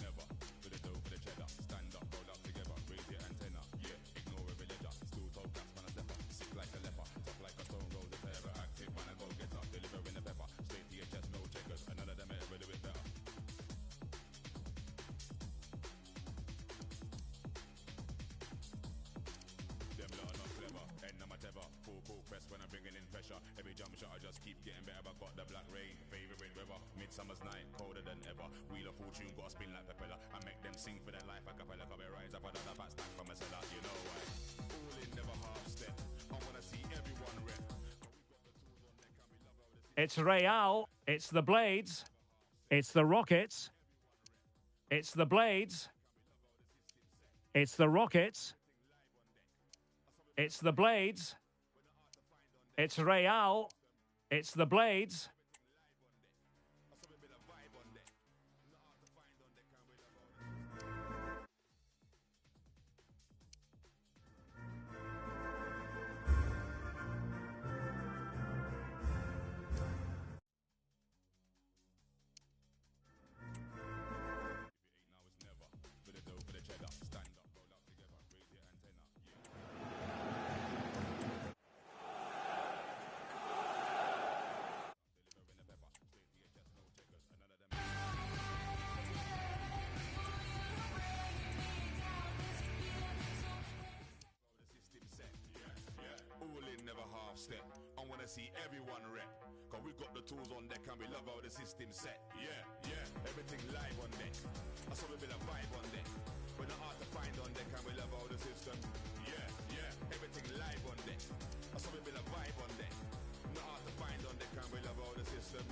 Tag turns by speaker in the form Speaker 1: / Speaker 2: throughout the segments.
Speaker 1: never. For the dough, for the cheddar. Stand up, roll up together, raise your antenna. Yeah, ignore every ledger. Still told cats when I step up. Sick like a leper, tough like a stone roll. The terror active when I go get up. Delivering the pepper. Straight to your chest, no checkers. And none of them ever do it better. Them lot are not clever, end of my tether. Full court press when I'm bringing in pressure. Every jump shot I just keep getting better. But got the black rain, favourite weather. Midsummer's night, colder than ever. Wheel of fortune, gotta spin like propeller. I make them sing for their life. I capella, come and rise up another fat stack from a cellar. You know why? All in, never half step. I wanna see everyone rep.
Speaker 2: It's Real. It's the Blades. It's the Rockets. It's the Blades. It's the Rockets. It's the Blades. It's Real. It's the Blades.
Speaker 1: Step. I wanna see everyone rep. Cause we got the tools on deck and we love how the system set. Yeah, yeah, everything live on deck. I saw a bit of vibe on deck. We're not hard to find on deck and we love how the system. Yeah, yeah, everything live on deck. I saw a bit of vibe on deck. Not hard to find on deck and we love how the system.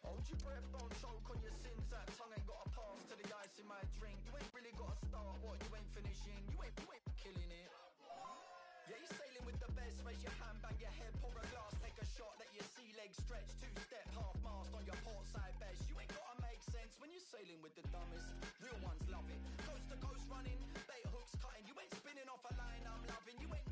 Speaker 3: Hold your breath, don't choke on your sins. That tongue ain't got a pass to the ice in my drink. You ain't really got to start what you ain't finishing. You ain't killing it. Yeah, you're sailing with the best. Raise your hand, bang your head, pour a glass, take a shot, let your sea legs stretch. Two-step, half-mast on your port side best. You ain't gotta make sense when you're sailing with the dumbest. Real ones love it. Coast to coast running, bait hooks cutting. You ain't spinning off a line I'm loving. You ain't...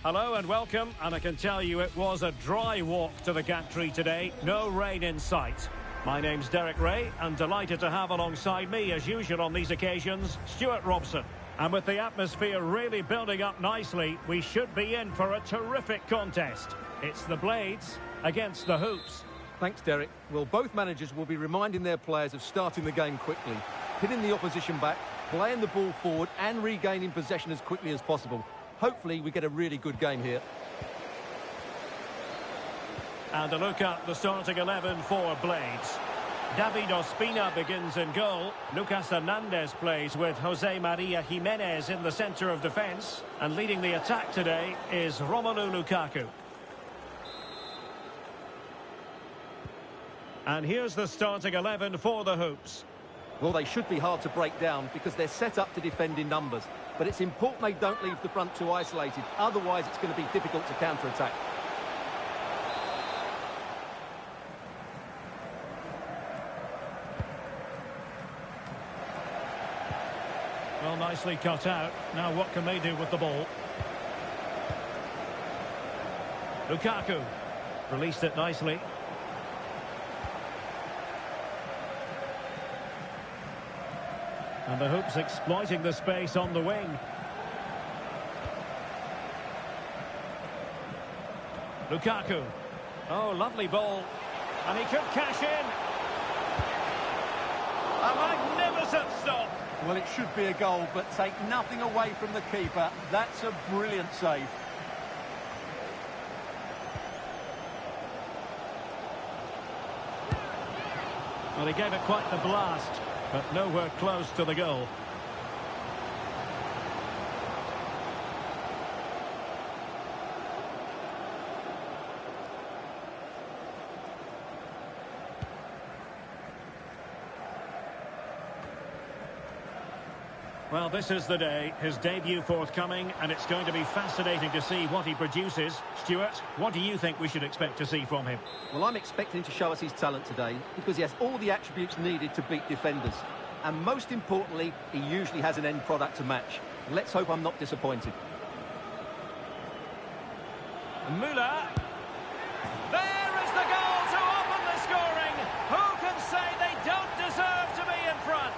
Speaker 2: Hello and welcome, and I can tell you it was a dry walk to the gantry today, no rain in sight. My name's Derek Ray, and delighted to have alongside me, as usual on these occasions, Stuart Robson. And with the atmosphere really building up nicely, we should be in for a terrific contest. It's the Blades against the Hoops.
Speaker 4: Thanks, Derek. Well, both managers will be reminding their players of starting the game quickly, hitting the opposition back, playing the ball forward and regaining possession as quickly as possible. Hopefully we get a really good game here.
Speaker 2: And a look at the starting 11 for Blades. David Ospina begins in goal. Lucas Hernandez plays with Jose Maria Jimenez in the centre of defence. And leading the attack today is Romelu Lukaku. And here's the starting 11 for the Hoops.
Speaker 4: Well, they should be hard to break down because they're set up to defend in numbers. But it's important they don't leave the front two isolated. Otherwise, it's going to be difficult to counter-attack.
Speaker 2: Well, nicely cut out. Now what can they do with the ball? Lukaku released it nicely. And the Hoops exploiting the space on the wing. Lukaku. Oh, lovely ball. And he could cash in. A magnificent stop.
Speaker 4: Well, it should be a goal, but take nothing away from the keeper. That's a brilliant save.
Speaker 2: Well, he gave it quite the blast, but nowhere close to the goal. Well, this is the day. His debut forthcoming, and it's going to be fascinating to see what he produces. Stuart, what do you think we should expect to see from him?
Speaker 4: Well, I'm expecting him to show us his talent today because he has all the attributes needed to beat defenders. And most importantly, he usually has an end product to match. Let's hope I'm not disappointed.
Speaker 2: Müller. There is the goal to open the scoring. Who can say they don't deserve to be in front?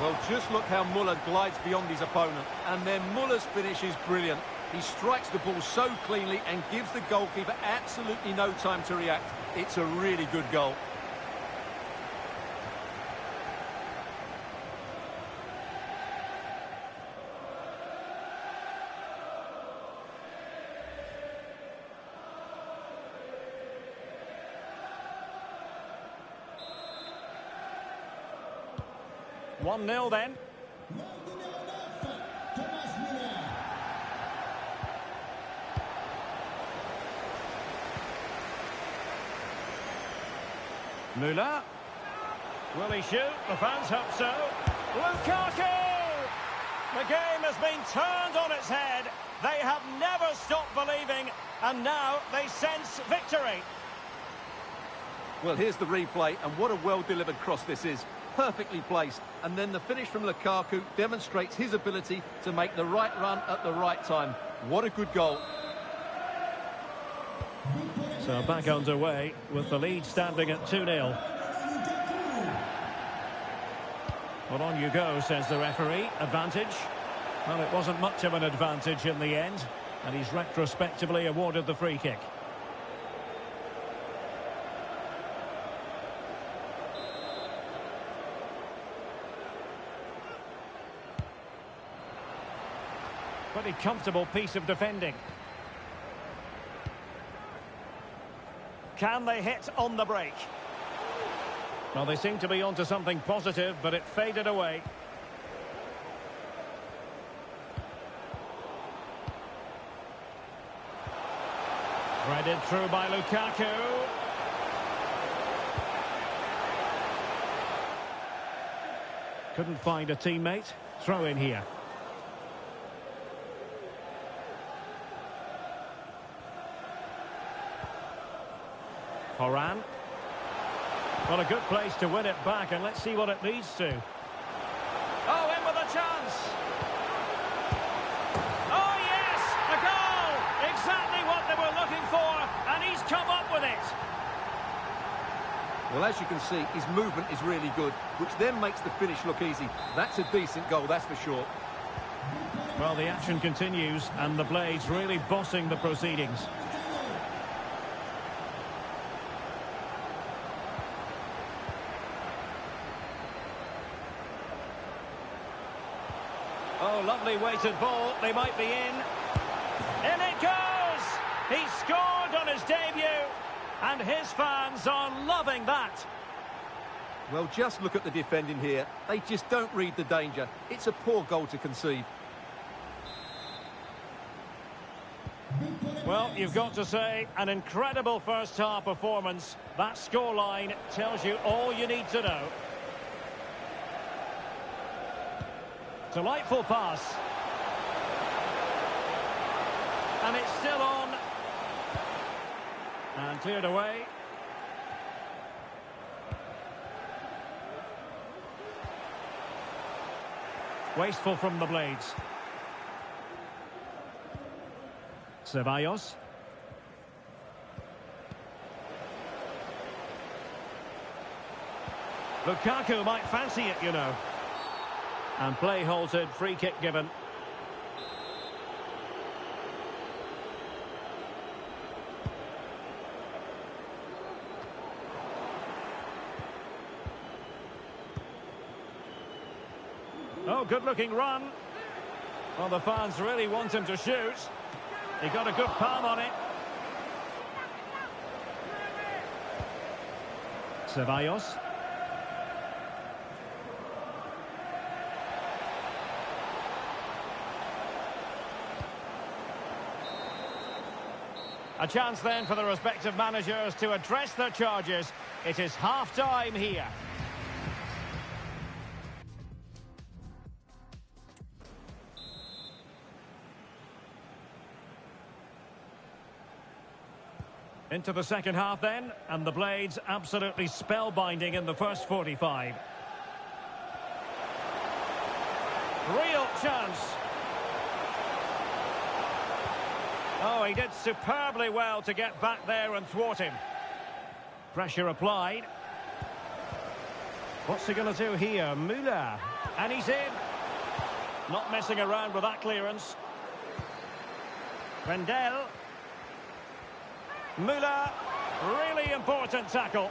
Speaker 4: Well, just look how Müller glides beyond his opponent. And then Müller's finish is brilliant. He strikes the ball so cleanly and gives the goalkeeper absolutely no time to react. It's a really good goal.
Speaker 2: One 0 then. Müller. Will he shoot? The fans hope so. Lukaku! The game has been turned on its head. They have never stopped believing, and now they sense victory.
Speaker 4: Well, here's the replay, and what a well-delivered cross this is. Perfectly placed. And then the finish from Lukaku demonstrates his ability to make the right run at the right time. What a good goal.
Speaker 2: So back underway with the lead standing at 2-0. Well, on you go, says the referee. Advantage. Well, it wasn't much of an advantage in the end, and he's retrospectively awarded the free kick. Pretty comfortable piece of defending. Can they hit on the break? Well, they seem to be onto something positive, but it faded away. Threaded through by Lukaku. Couldn't find a teammate. Throw in here. Horan. Well, a good place to win it back, and let's see what it leads to. Oh, in with a chance. Oh, yes, a goal. Exactly what they were looking for, and he's come up with it.
Speaker 4: Well, as you can see, his movement is really good, which then makes the finish look easy. That's a decent goal, that's for sure.
Speaker 2: Well, the action continues, and the Blades really bossing the proceedings. Oh, lovely weighted ball. They might be in. In it goes! He scored on his debut, and his fans are loving that.
Speaker 4: Well, just look at the defending here. They just don't read the danger. It's a poor goal to concede.
Speaker 2: Well, you've got to say, an incredible first-half performance. That scoreline tells you all you need to know. Delightful pass. And it's still on. And cleared away. Wasteful from the Blades. Ceballos. Lukaku might fancy it, you know. And play halted, free kick given. Oh, good-looking run. Well, the fans really want him to shoot. He got a good palm on it. Ceballos. A chance then for the respective managers to address their charges. It is half-time here. Into the second half then, and the Blades absolutely spellbinding in the first 45. Real chance. Oh, he did superbly well to get back there and thwart him. Pressure applied. What's he going to do here? Müller. And he's in. Not messing around with that clearance. Rendell. Müller. Really important tackle.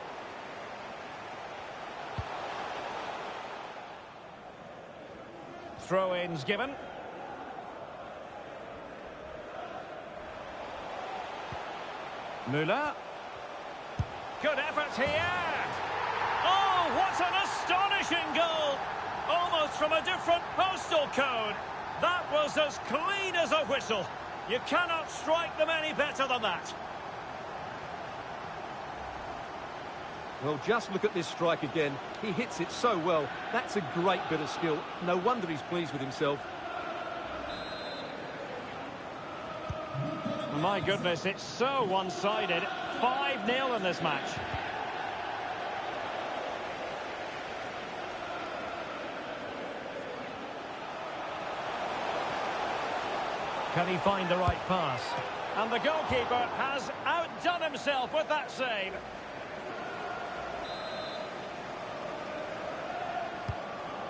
Speaker 2: Throw-ins given. Müller. Good effort here. Oh, what an astonishing goal. Almost from a different postal code. That was as clean as a whistle. You cannot strike them any better than that.
Speaker 4: Well, just look at this strike again. He hits it so well. That's a great bit of skill. No wonder he's pleased with himself.
Speaker 2: My goodness, it's so one-sided. 5-0 in this match. Can he find the right pass? And the goalkeeper has outdone himself with that save.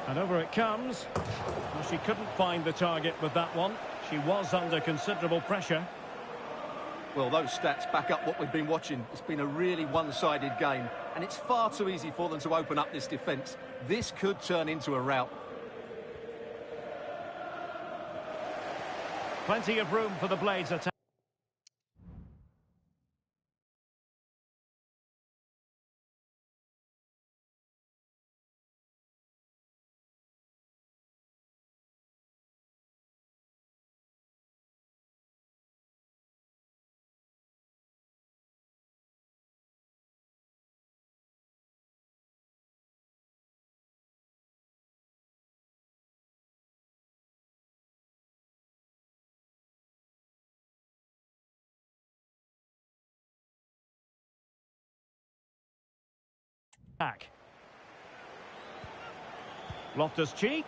Speaker 2: And over it comes. Well, she couldn't find the target with that one. She was under considerable pressure.
Speaker 4: Well, those stats back up what we've been watching. It's been a really one-sided game, and it's far too easy for them to open up this defence. This could turn into a rout.
Speaker 2: Plenty of room for the Blades attack. Back. Loftus-Cheek.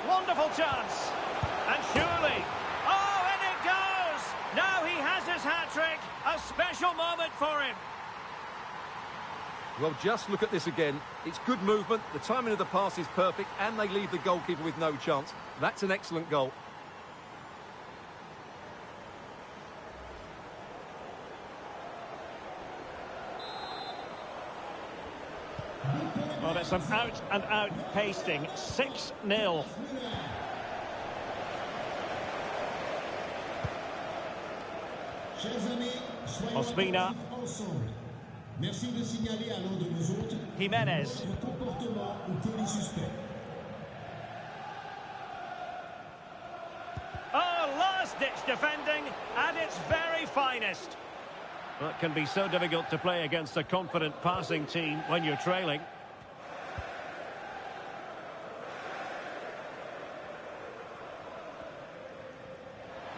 Speaker 2: Wonderful chance. And surely. Oh, and it goes! Now he has his hat-trick. A special moment for him.
Speaker 4: Well, just look at this again. It's good movement, the timing of the pass is perfect, and they leave the goalkeeper with no chance. That's an excellent goal.
Speaker 2: Well, it's an out-and-out pasting. 6-0. Ospina. Jimenez. Oh, last-ditch defending at its very finest. That can be so difficult to play against a confident passing team when you're trailing.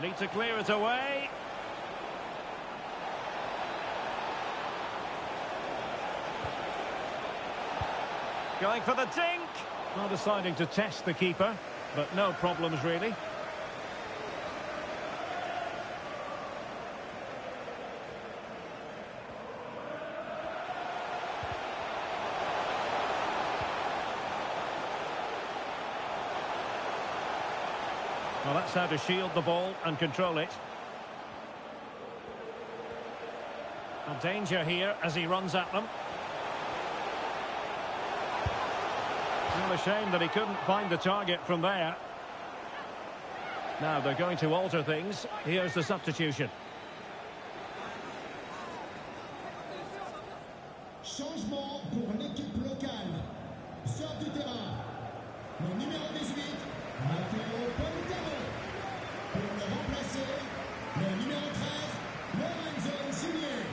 Speaker 2: Need to clear it away. Going for the dink. Well, deciding to test the keeper, but no problems really. Well, that's how to shield the ball and control it. A danger here as he runs at them. Well, a shame that he couldn't find the target from there. Now they're going to alter things. Here's the substitution.
Speaker 5: Changement pour l'équipe locale. Sort du terrain. Le numéro 18, Matteo Politano. Pour le remplacer, Le numéro 13, Lorenzo Insigne.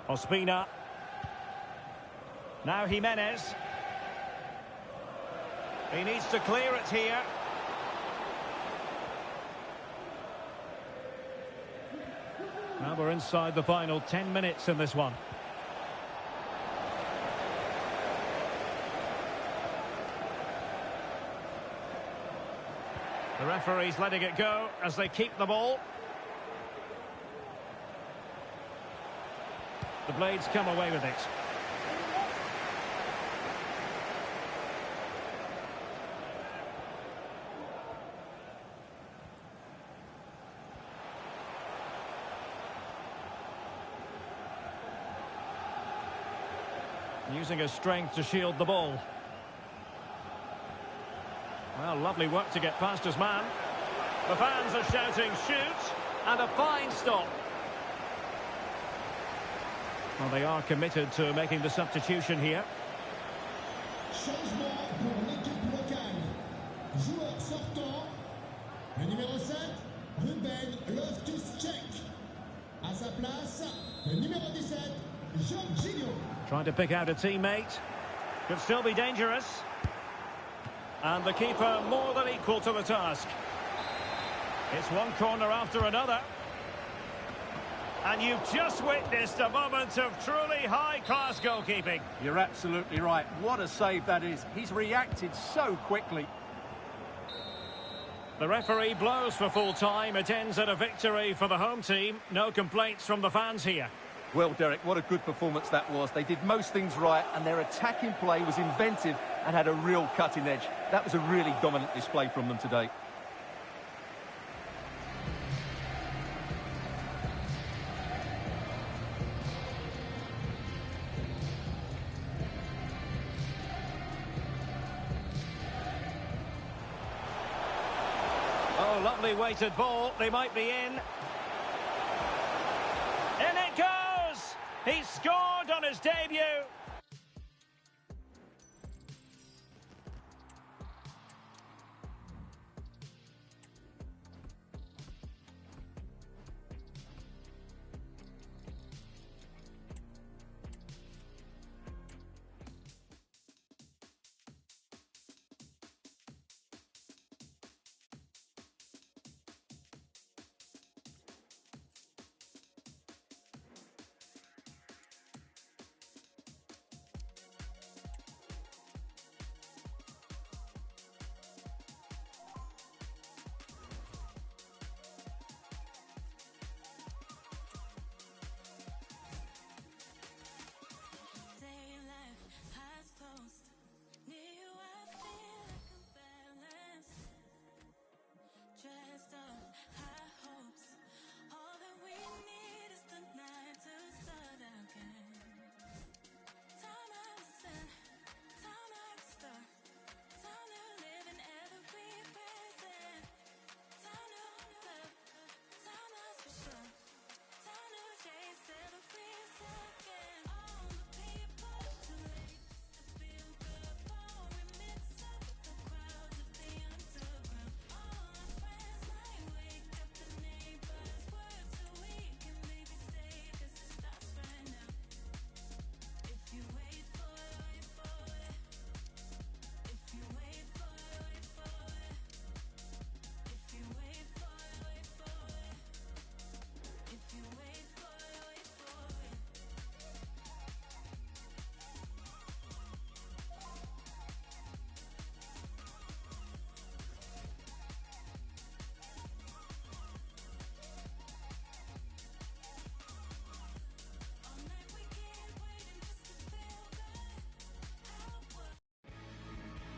Speaker 2: Ospina. Now Jimenez. He needs to clear it here. Now we're inside the final 10 minutes in this one. The referee's letting it go as they keep the ball. The Blades come away with it. Using his strength to shield the ball. Well, lovely work to get past his man. The fans are shouting, shoot! And a fine stop. Well, they are committed to making the substitution here.
Speaker 5: Changement pour l'équipe locale. Joueur sortant, le numéro 7, Ruben Loftus-Cheek. À sa place, le numéro 17, Jorginho.
Speaker 2: Trying to pick out a teammate. Could still be dangerous. And the keeper more than equal to the task. It's one corner after another. And you've just witnessed a moment of truly high-class goalkeeping.
Speaker 4: You're absolutely right. What a save that is. He's reacted so quickly.
Speaker 2: The referee blows for full time. It ends at a victory for the home team. No complaints from the fans here.
Speaker 4: Well, Derek, what a good performance that was. They did most things right, and their attacking play was inventive and had a real cutting edge. That was a really dominant display from them today.
Speaker 2: Oh, lovely weighted ball. They might be in. In it goes! He scored on his debut.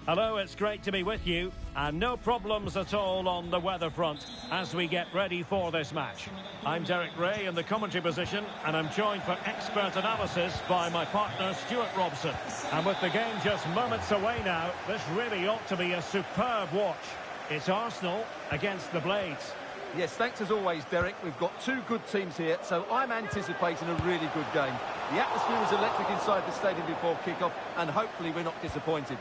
Speaker 2: Hello, it's great to be with you, and no problems at all on the weather front as we get ready for this match. I'm Derek Ray in the commentary position, and I'm joined for expert analysis by my partner Stuart Robson. And with the game just moments away now, this really ought to be a superb watch. It's Arsenal against the Blades.
Speaker 4: Yes, thanks as always, Derek. We've got two good teams here, so I'm anticipating a really good game. The atmosphere is electric inside the stadium before kick-off, and hopefully we're not disappointed.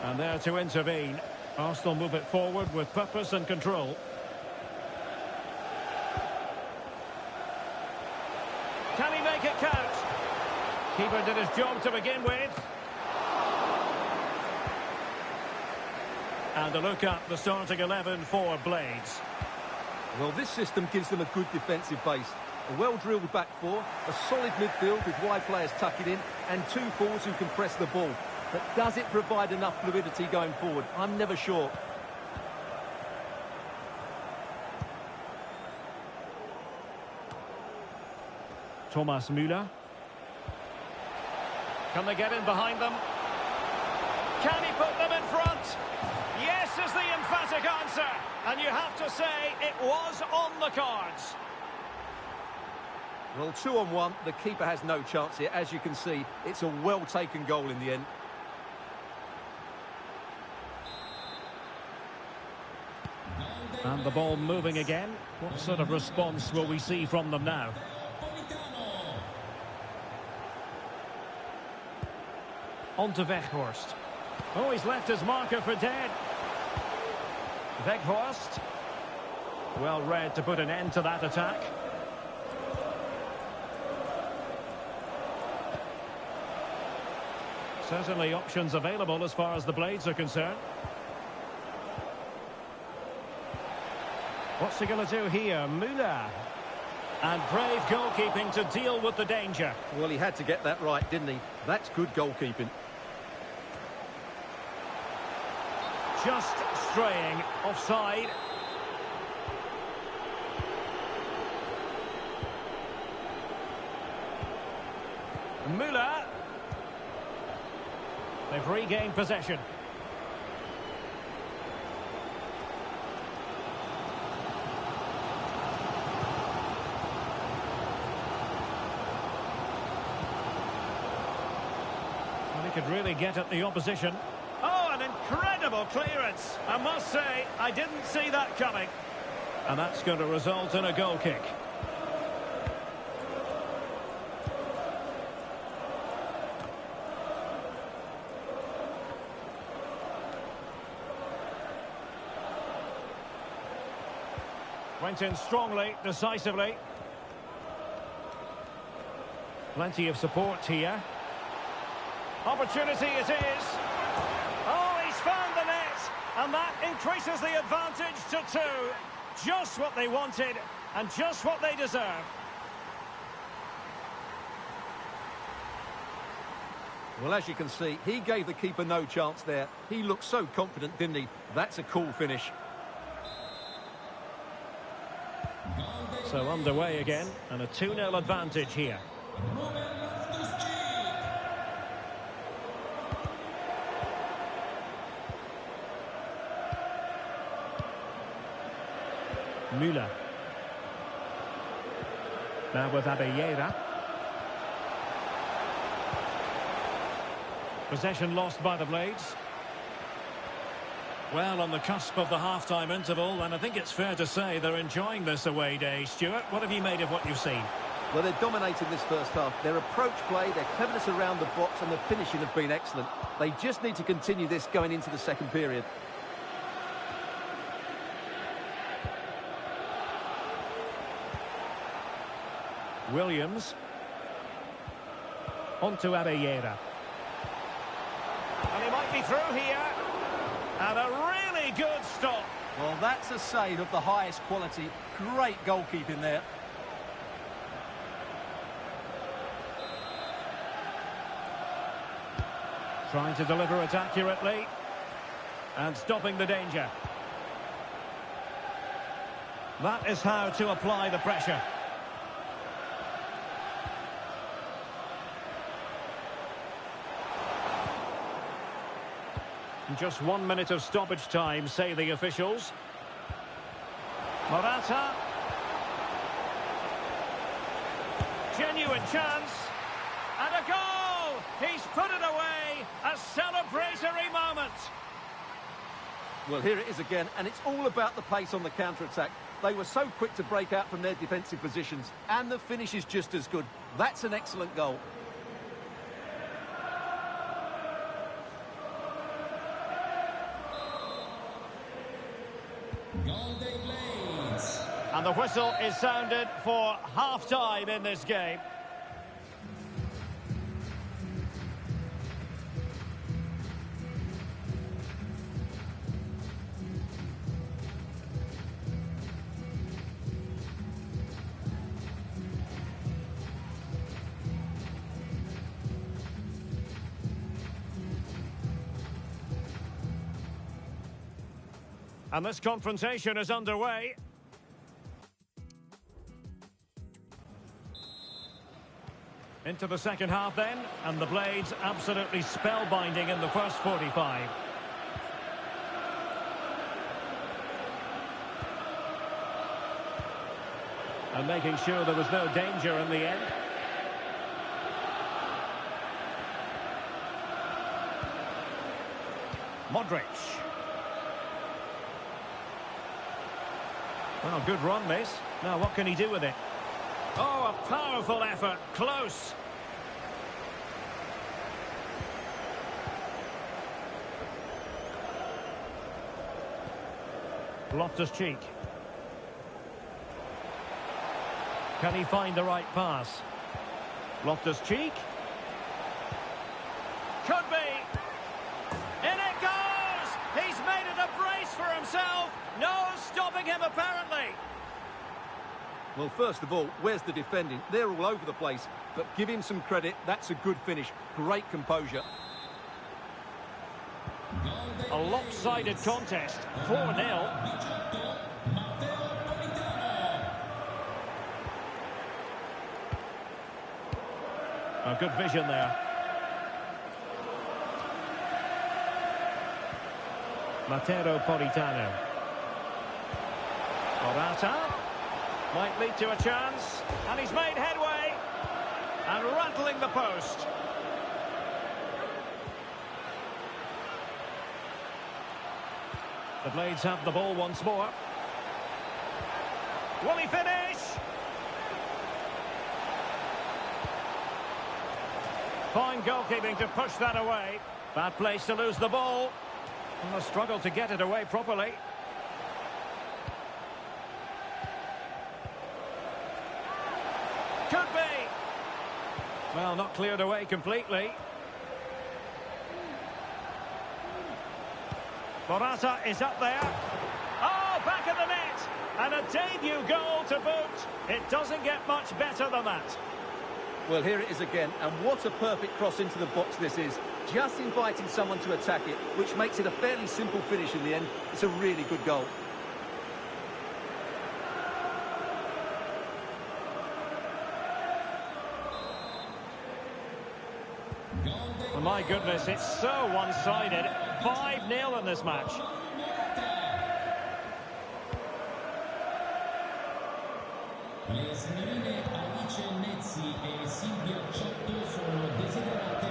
Speaker 2: And there to intervene. Arsenal move it forward with purpose and control. Can he make it count? Keeper did his job to begin with. And a look at the starting 11 for Blades.
Speaker 4: Well, this system gives them a good defensive base. A well-drilled back four, a solid midfield with wide players tucking in, and two forwards who can press the ball. But does it provide enough fluidity going forward? I'm never sure.
Speaker 2: Thomas Müller. Can they get in behind them? Can he put them in front? Yes is the emphatic answer. And you have to say it was on the cards.
Speaker 4: Well, 2-on-1, the keeper has no chance here. As you can see, it's a well-taken goal in the end.
Speaker 2: And the ball moving again. What sort of response will we see from them now? On to Weghorst. Oh, he's left his marker for dead. Weghorst. Well read to put an end to that attack. Certainly options available as far as the Blades are concerned. What's he going to do here? Müller. And brave goalkeeping to deal with the danger.
Speaker 4: Well, he had to get that right, didn't he? That's good goalkeeping.
Speaker 2: Just straying offside. Müller. They've regained possession. Well, he could really get at the opposition. Oh, an incredible clearance. I must say, I didn't see that coming. And that's going to result in a goal kick. Went in strongly, decisively. Plenty of support here. Opportunity it is. Oh, he's found the net. And that increases the advantage to 2. Just what they wanted and just what they deserve.
Speaker 4: Well, as you can see, he gave the keeper no chance there. He looked so confident, didn't he? That's a cool finish.
Speaker 2: So underway again, and a 2-0 advantage here. Müller. Now with Abeyera. Possession lost by the Blades. Well, on the cusp of the half-time interval, and I think it's fair to say they're enjoying this away day. Stuart, what have you made of what you've seen?
Speaker 4: Well, they're dominating this first half. Their approach play, their cleverness around the box and the finishing have been excellent. They just need to continue this going into the second period.
Speaker 2: Williams. On to Abeyera. And he might be through here. And a really good stop.
Speaker 4: Well, that's a save of the highest quality. Great goalkeeping there.
Speaker 2: Trying to deliver it accurately. And stopping the danger. That is how to apply the pressure. Just 1 minute of stoppage time, say the officials. Morata. Genuine chance. And a goal! He's put it away. A celebratory moment.
Speaker 4: Well, here it is again, and it's all about the pace on the counter-attack. They were so quick to break out from their defensive positions, and the finish is just as good. That's an excellent goal.
Speaker 5: Golden Blades.
Speaker 2: And the whistle is sounded for half-time in this game. And this confrontation is underway. Into the second half then, and the Blades absolutely spellbinding in the first 45. And making sure there was no danger in the end. Modric. Well, good run, this. Now, what can he do with it? Oh, a powerful effort. Close. Loftus-Cheek. Can he find the right pass? Loftus-Cheek. Could be. In it goes! He's made it a brace for himself. No stopping him, apparently.
Speaker 4: Well, first of all, where's the defending? They're all over the place, but give him some credit. That's a good finish. Great composure.
Speaker 2: A lopsided contest. 4-0. A good vision there. Matteo Politano. Morata might lead to a chance, and he's made headway and rattling the post. The Blades have the ball once more. Will he finish? Fine goalkeeping to push that away. Bad place to lose the ball. And a struggle to get it away properly. Could be. Well, not cleared away completely. Morata is up there. Oh, back of the net. And a debut goal to boot. It doesn't get much better than that.
Speaker 4: Well, here it is again, and what a perfect cross into the box this is. Just inviting someone to attack it, which makes it a fairly simple finish in the end. It's a really good goal.
Speaker 2: Oh, my goodness, it's so one-sided. 5-0 in this match.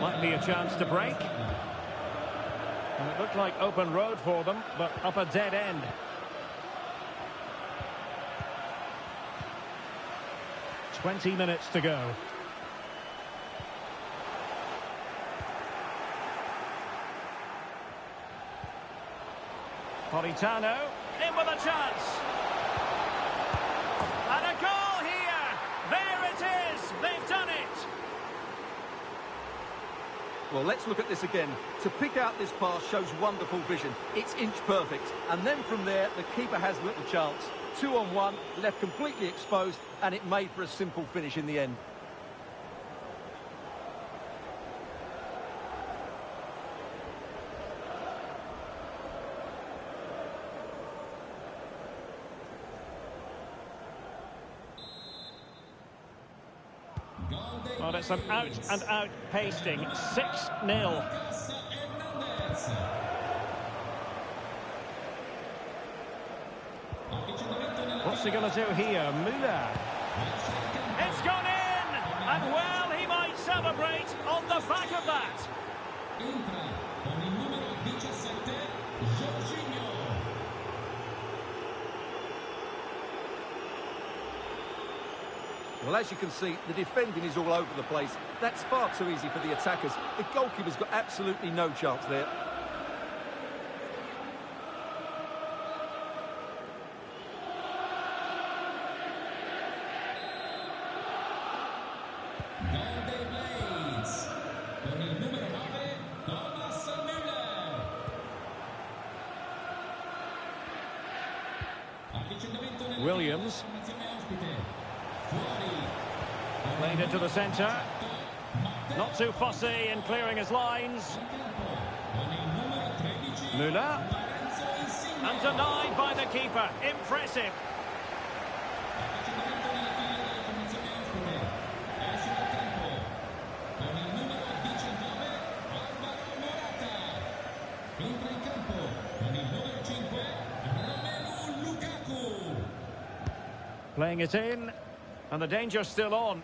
Speaker 2: Might be a chance to break. And it looked like open road for them, but up a dead end. "20 minutes to go. Politano, in with a chance. And a goal here. There it is. They've done it.
Speaker 4: Well, let's look at this again. To pick out this pass shows wonderful vision. It's inch perfect. And then from there, the keeper has little chance. 2-on-1, left completely exposed, and it made for a simple finish in the end.
Speaker 2: Well, it's an out-and-out pasting. 6-0. What's he going to do here? Müller. It's gone in! And, well, he might celebrate on the back of that.
Speaker 5: Entra con il numero 17, Jorginho.
Speaker 4: Well, as you can see, the defending is all over the place. That's far too easy for the attackers. The goalkeeper's got absolutely no chance there.
Speaker 2: Williams. Played into the centre. Not too fussy in clearing his lines. Müller. And denied by the keeper. Impressive. Playing it in, and the danger's still on.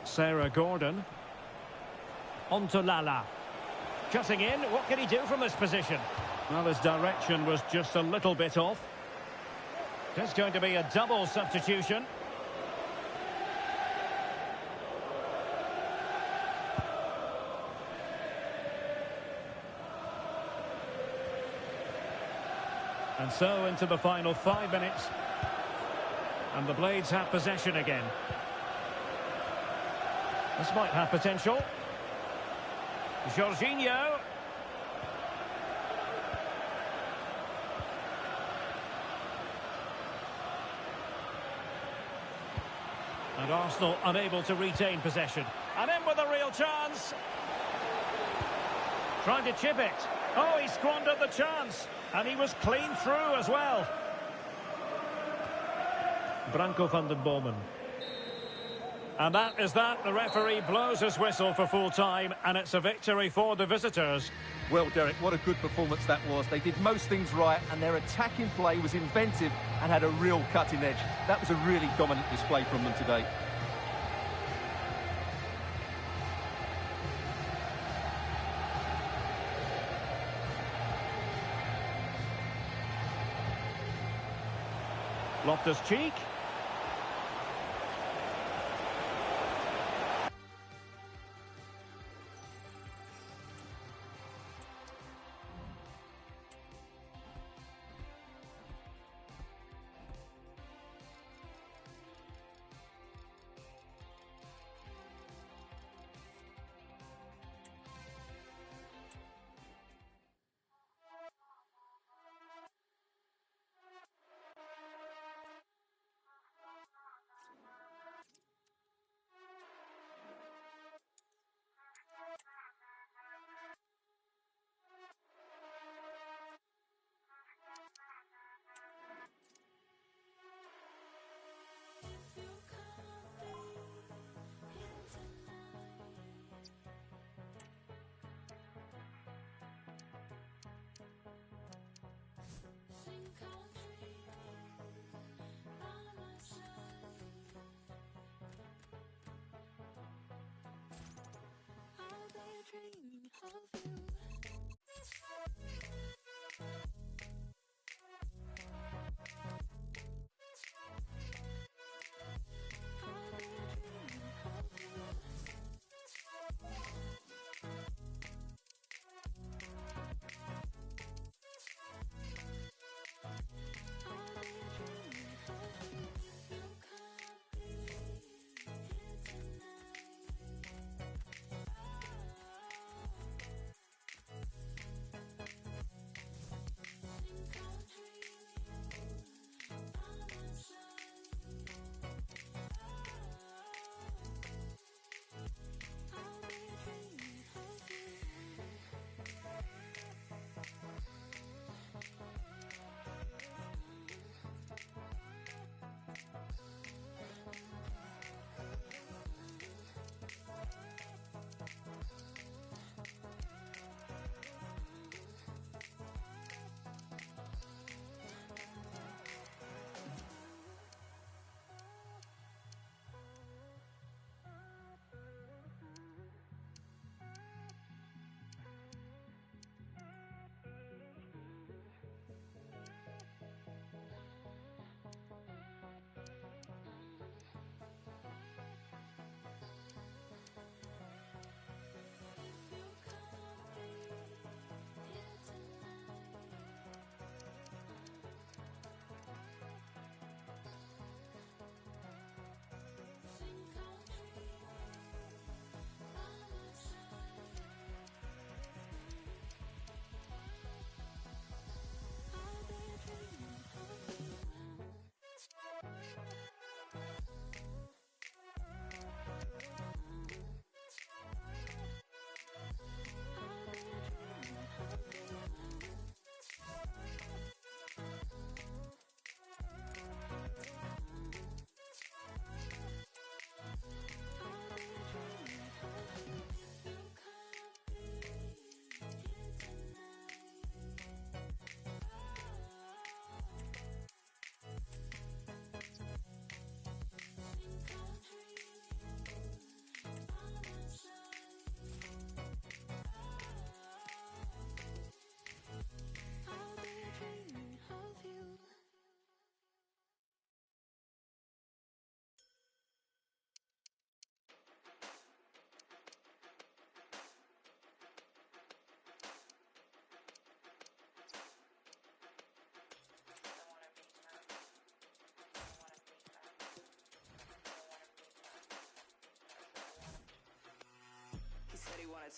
Speaker 2: Sarah Gordon. On to Lala. Cutting in, what can he do from this position? Well, his direction was just a little bit off. There's going to be a double substitution. And so into the final 5 minutes. And the Blades have possession again. This might have potential. Jorginho. And Arsenal unable to retain possession. And in with a real chance. Trying to chip it. Oh, he squandered the chance. And he was clean through as well. Branko van den Bomen. And that is that. The referee blows his whistle for full time, and it's a victory for the visitors.
Speaker 4: Well, Derek, what a good performance that was. They did most things right, and their attacking play was inventive and had a real cutting edge. That was a really dominant display from them today.
Speaker 2: Loftus-Cheek.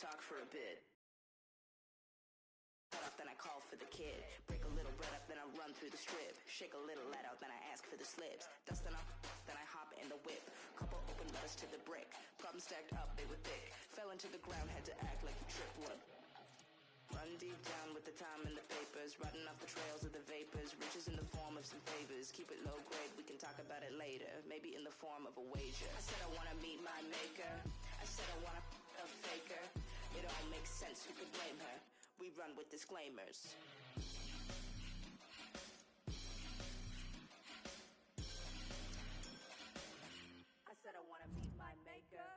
Speaker 6: talk for a bit. Then I call for the kid. Break a little bread up, then I run through the strip. Shake a little let out, then I ask for the slips. Dustin up, then I hop in the whip. Couple open letters to the brick. Problems stacked up, they were thick. Fell into the ground, had to act like you tripped one. Run deep down with the time and the papers. Riding off the trails of the vapors. Riches in the form of some favors. Keep it low grade, we can talk about it later. Maybe in the form of a wager. I said I wanna meet my maker. I said I wanna a faker. It all makes sense, who could blame her? We run with disclaimers. I said I wanna meet my maker.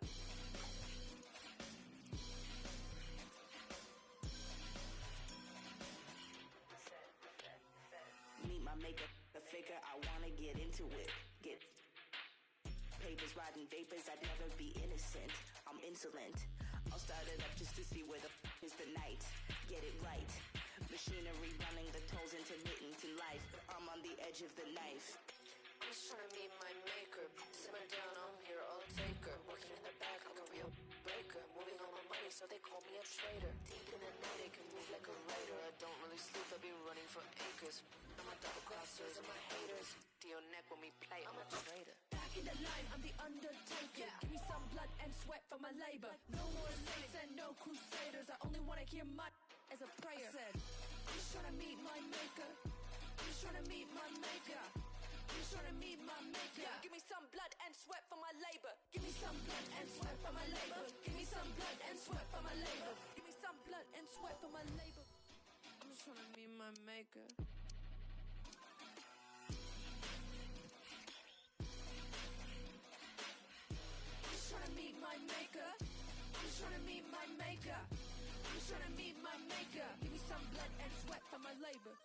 Speaker 6: Meet my maker, the faker, I wanna get into it. Get papers, riding vapors, I'd never be innocent. I'm insolent. I'll start it up just to see where the is the night. Get it right. Machinery running, the tolls intermittent to life. I'm on the edge of the knife.
Speaker 7: I'm just trying to meet my maker. Simmer down, I'm here, I'll take her. Working in the back like a real breaker. Moving all my money, so they call me a trader. Deep in the night, I can move like a raider. I don't really sleep, I be running for acres. I'm a double crossers and my haters. Deal neck when we play, I'm a traitor.
Speaker 8: Back in the line, I'm the undertaker. Give me some blood and sweat for my labor. No more saints and no crusaders. I only wanna hear my as a prayer. I said, I'm just trying to meet my maker. I'm just trying to meet my maker. I'm just trying to meet my maker. Give me some blood and sweat for my labor. Give me some blood and sweat for my labor. Give me some blood and sweat for my labor. Give me some blood and sweat for my labor. I'm just trying to meet my maker. Trying to meet my maker. I'm just trying to meet my maker. I'm just trying to meet my maker. Give me some blood and sweat for my labor.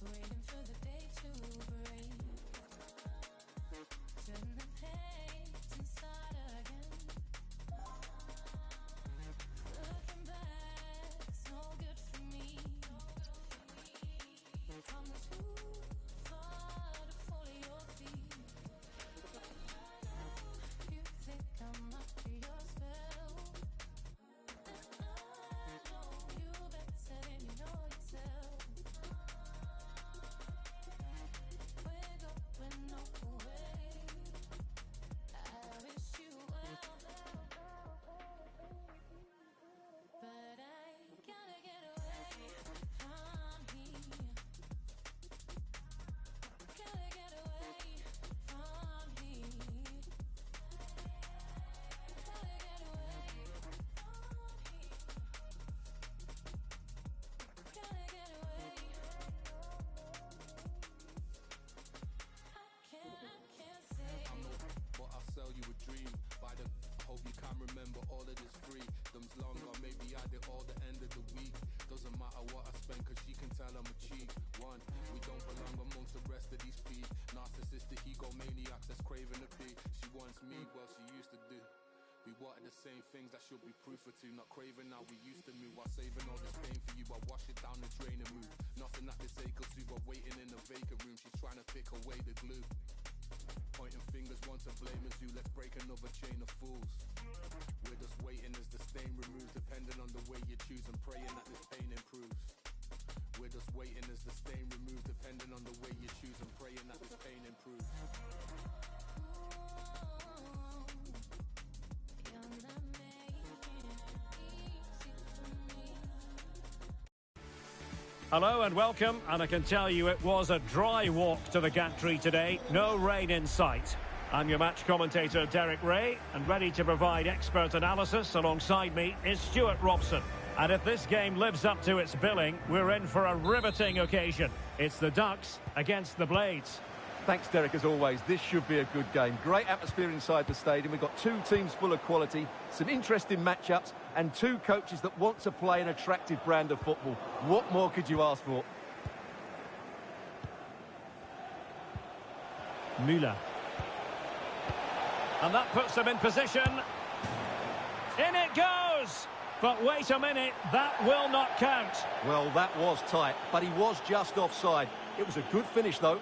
Speaker 9: Waiting for the day to break. Turn the page and start again. Looking back's no good for me. Come too far to follow your feet. You think I'm up to your spell, and I know you better than you know yourself. We're going nowhere. I wish you well, but I gotta get away from here. Gotta get away from here. Gotta get away from here. Gotta get away. I can't say.
Speaker 10: But I'll sell you a dream. By the hope you can remember all of this freedom's longer. Maybe I did all the end of the week. Doesn't matter what I spend, cause she can tell I'm a cheap one. We don't belong amongst the rest of these peeps. Narcissistic egomaniacs that's craving a beat. She wants me, well she used to do. We wanted the same things that should be proof for two. Not craving now we used to move. While saving all this pain for you, I wash it down the drain and move. Nothing that this acre to, but waiting in a vacant room. She's trying to pick away the glue. Pointing fingers, one to blame as you. Let's break another chain of fools. We're just waiting as the stain removes. Depending on the way you choose and praying that this pain improves. We're just waiting as the stain removes. Depending on the way you choose and praying that this pain improves.
Speaker 2: Hello and welcome, and I can tell you it was a dry walk to the gantry today. No rain in sight. I'm your match commentator, Derek Ray, and ready to provide expert analysis alongside me is Stuart Robson. And if this game lives up to its billing, we're in for a riveting occasion. It's the Ducks against the Blades.
Speaker 4: Thanks, Derek, as always. This should be a good game. Great atmosphere inside the stadium. We've got two teams full of quality, some interesting matchups, and two coaches that want to play an attractive brand of football. What more could you ask for?
Speaker 2: Müller. And that puts them in position. In it goes! But wait a minute, that will not count.
Speaker 4: Well, that was tight, but he was just offside. It was a good finish, though.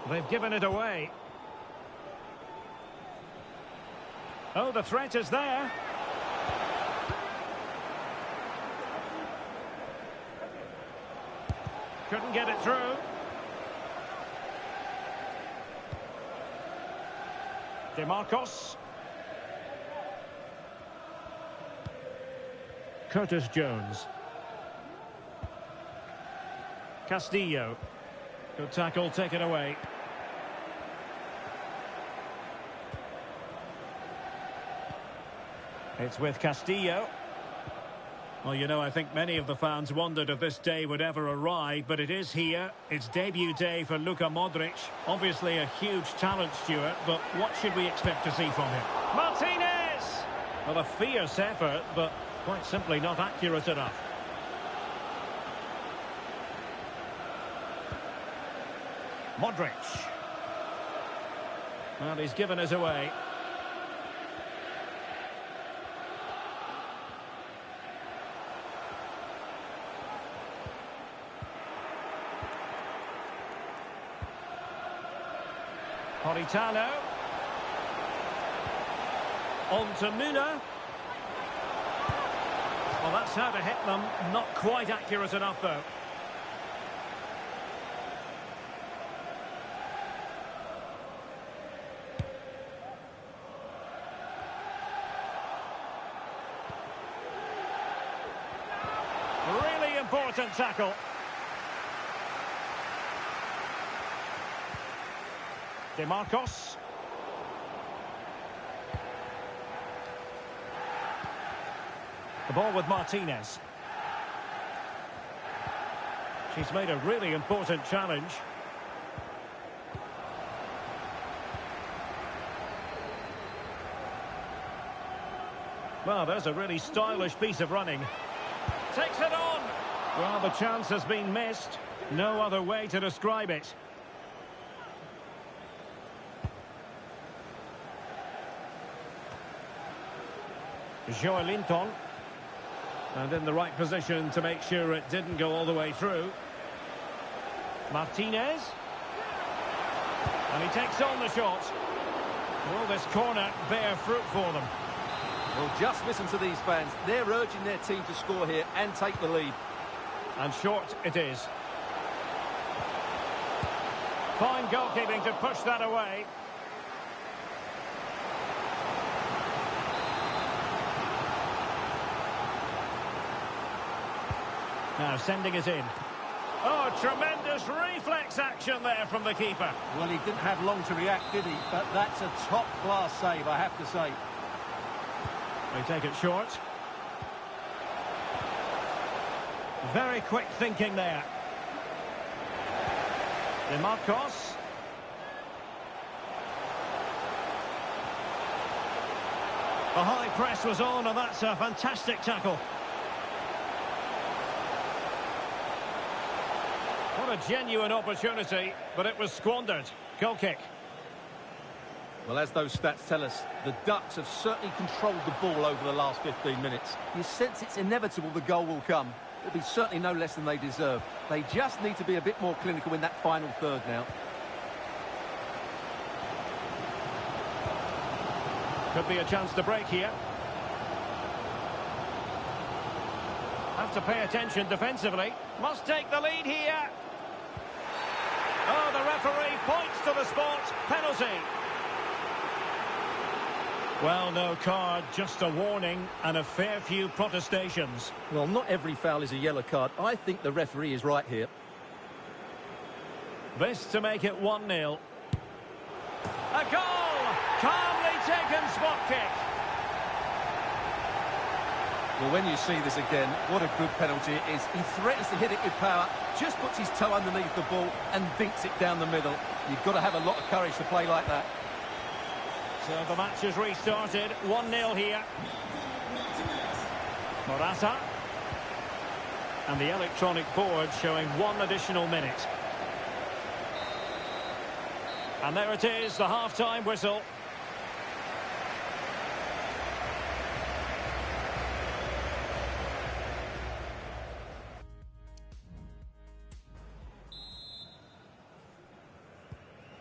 Speaker 2: They've given it away. Oh, the threat is there. Couldn't get it through. DeMarcos. Curtis Jones. Castillo. Good tackle, taken away. It's with Castillo. Well, you know, I think many of the fans wondered if this day would ever arrive, but it is here. It's debut day for Luka Modric. Obviously a huge talent, Stuart, but what should we expect to see from him? Martinez! Well, a fierce effort, but quite simply not accurate enough. Modric. Well, he's given us away. Politano. On to Müller. Well, that's how to hit them. Not quite accurate enough, though. Really important tackle. DeMarcos. The ball with Martinez. She's made a really important challenge. Well, there's a really stylish piece of running. Takes it on! Well, the chance has been missed. No other way to describe it. Joelinton. And in the right position to make sure it didn't go all the way through. Martinez. And he takes on the shot. Will this corner bear fruit for them?
Speaker 4: Well, just listen to these fans. They're urging their team to score here and take the lead.
Speaker 2: And short it is. Fine goalkeeping to push that away. Now sending it in. Oh, tremendous reflex action there from the keeper.
Speaker 4: Well, he didn't have long to react, did he? But that's a top-class save, I have to say.
Speaker 2: They take it short. Very quick thinking there. DeMarcos. The high press was on, and that's a fantastic tackle. What a genuine opportunity, but it was squandered. Goal kick.
Speaker 4: Well, as those stats tell us, the Ducks have certainly controlled the ball over the last 15 minutes. You sense it's inevitable the goal will come. It'll be certainly no less than they deserve. They just need to be a bit more clinical in that final third now.
Speaker 2: Could be a chance to break here. Have to pay attention defensively. Must take the lead here. Oh, the referee points to the spot. Penalty. Well, no card, just a warning and a fair few protestations.
Speaker 4: Well, not every foul is a yellow card. I think the referee is right here.
Speaker 2: This to make it 1-0. A goal! Calmly taken spot kick.
Speaker 4: Well, when you see this again, what a good penalty it is. He threatens to hit it with power, just puts his toe underneath the ball and dinks it down the middle. You've got to have a lot of courage to play like that.
Speaker 2: So the match has restarted. 1-0 here. Morata. And the electronic board showing 1 additional minute. And there it is, the half-time whistle.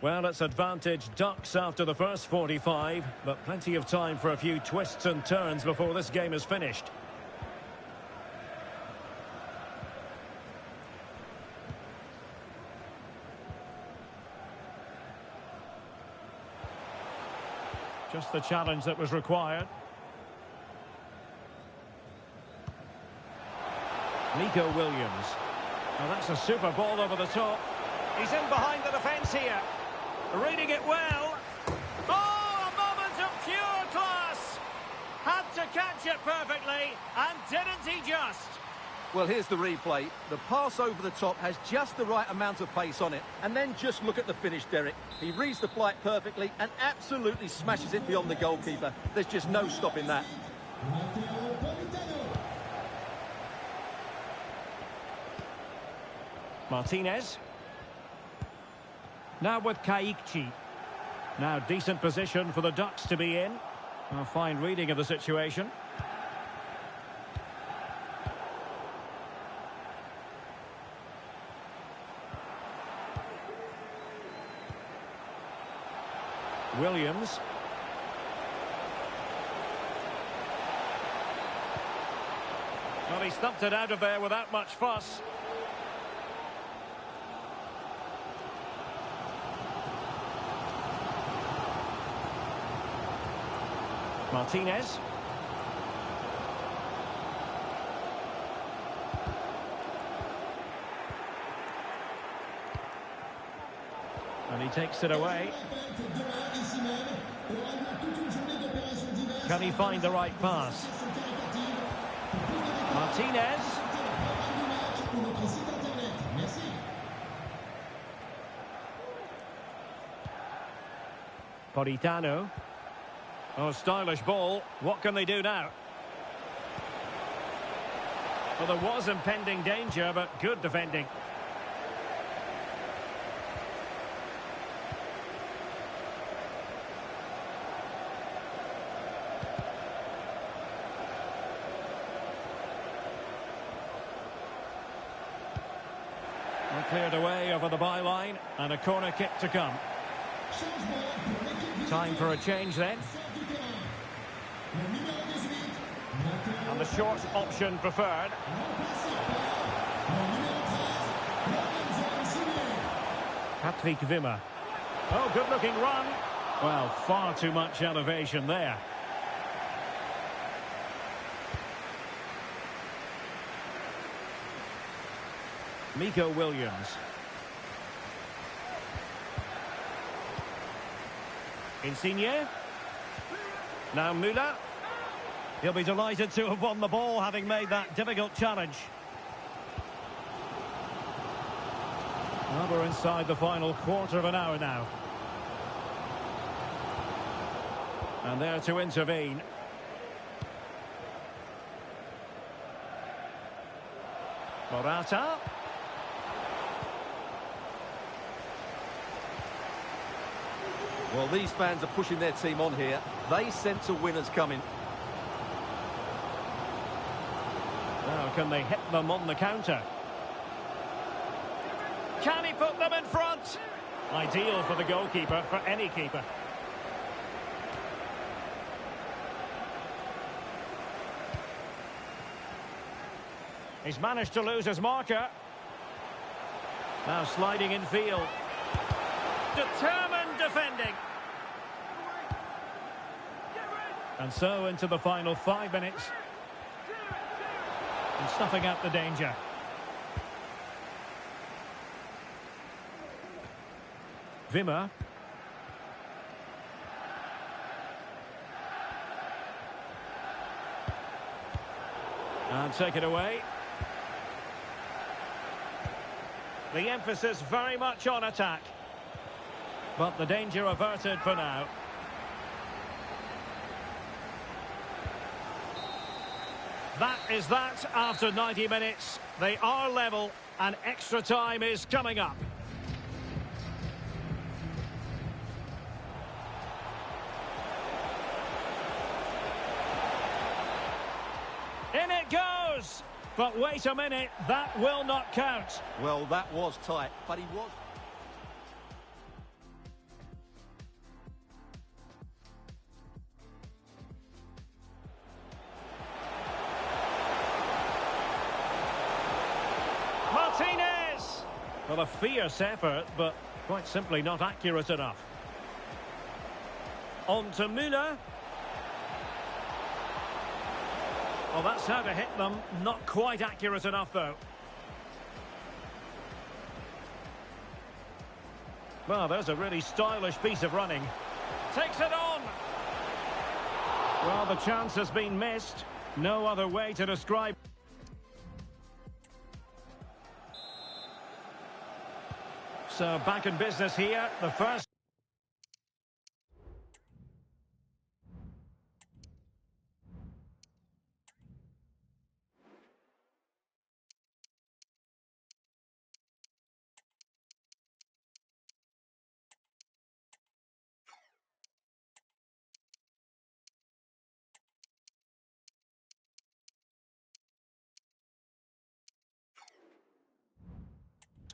Speaker 2: Well, it's advantage Ducks after the first 45, but plenty of time for a few twists and turns before this game is finished. Just the challenge that was required. Nico Williams. Well, that's a super ball over the top. He's in behind the defence here. Reading it well. Oh, a moment of pure class. Had to catch it perfectly, and didn't he just?
Speaker 4: Well, here's the replay. The pass over the top has just the right amount of pace on it. And then just look at the finish, Derek. He reads the flight perfectly and absolutely smashes it beyond the goalkeeper. There's just no stopping that.
Speaker 2: Martinez. Now with Kaikchi. Now decent position for the Ducks to be in. A fine reading of the situation. Williams. Well, he stumped it out of there without much fuss. Martinez. And he takes it away. Can he find the right pass? Martinez. Politano. Oh, stylish ball. What can they do now? Well, there was impending danger, but good defending. And cleared away over the byline, and a corner kick to come. Time for a change then. And the short option preferred. Patrick Wimmer. Oh, good-looking run. Well, far too much elevation there. Nico Williams. Insigne. Now Müller. He'll be delighted to have won the ball, having made that difficult challenge. Well, we're inside the final quarter of an hour now. And there to intervene. Morata.
Speaker 4: Well, these fans are pushing their team on here. They sense a winner's coming.
Speaker 2: Now, can they hit them on the counter? Can he put them in front? Ideal for the goalkeeper, for any keeper. He's managed to lose his marker. Now sliding in field. Determined defending. And so into the final 5 minutes. And snuffing out the danger. Wimmer. And take it away. The emphasis very much on attack. But the danger averted for now. That is that after 90 minutes. They are level and extra time is coming up. In it goes! But wait a minute, that will not count.
Speaker 4: Well, that was tight, but he was...
Speaker 2: Martinez! Well, a fierce effort, but quite simply not accurate enough. On to Müller. Well, that's how to hit them. Not quite accurate enough, though. Well, there's a really stylish piece of running. Takes it on! Well, the chance has been missed. No other way to describe... So, back in business here. The first...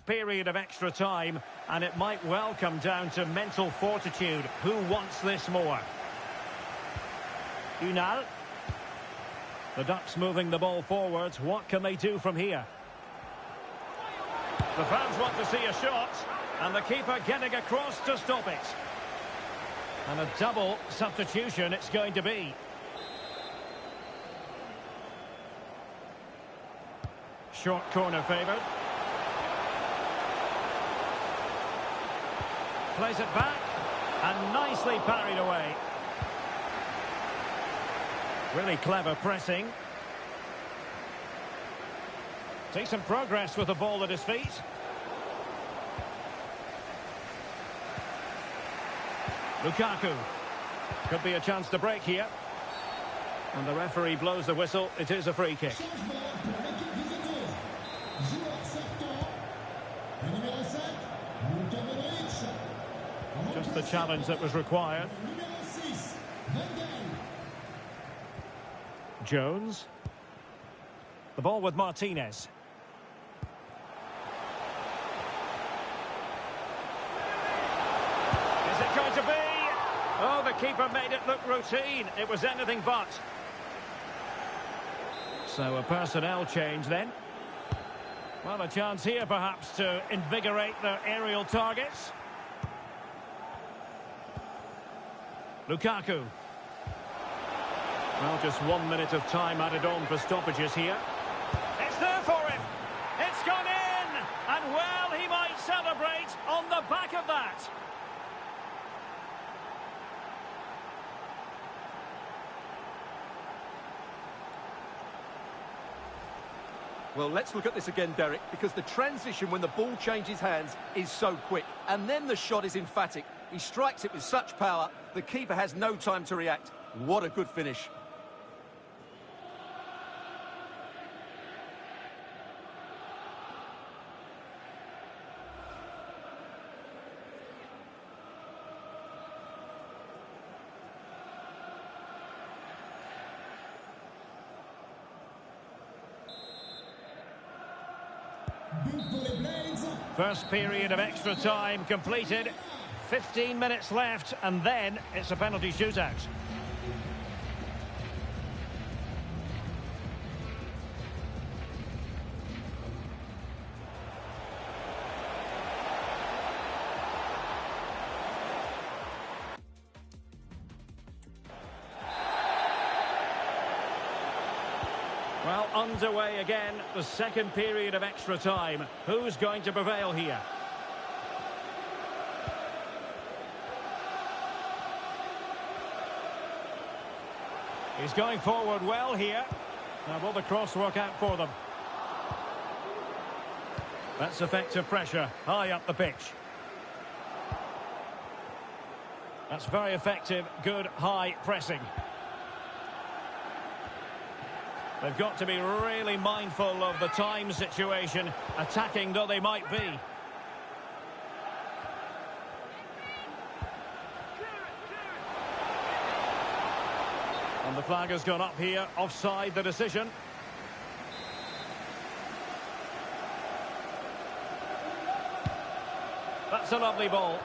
Speaker 2: period of extra time, and it might well come down to mental fortitude. Who wants this more? Unal. The Ducks moving the ball forwards. What can they do from here? The fans want to see a shot, and the keeper getting across to stop it. And a double substitution it's going to be. Short corner favoured. Plays it back, and nicely parried away. Really clever pressing. Decent progress with the ball at his feet. Lukaku. Could be a chance to break here. And the referee blows the whistle. It is a free kick. Just the challenge that was required. Jones. The ball with Martinez. Is it going to be? Oh, the keeper made it look routine. It was anything but. So a personnel change then. Well, a chance here perhaps to invigorate their aerial targets. Lukaku. Well, just 1 minute of time added on for stoppages here. It's there for him. It's gone in. And, well, he might celebrate on the back of that.
Speaker 4: Well, let's look at this again, Derek, because the transition when the ball changes hands is so quick. And then the shot is emphatic. He strikes it with such power, the keeper has no time to react. What a good finish.
Speaker 2: First period of extra time completed. 15 minutes left, and then it's a penalty shootout. underway again, the second period of extra time. Who's going to prevail here? He's going forward well here. Now will the cross work out for them? That's effective pressure, high up the pitch. That's very effective, good high pressing. They've got to be really mindful of the time situation, attacking though they might be. And the flag has gone up here, offside the decision. That's a lovely ball.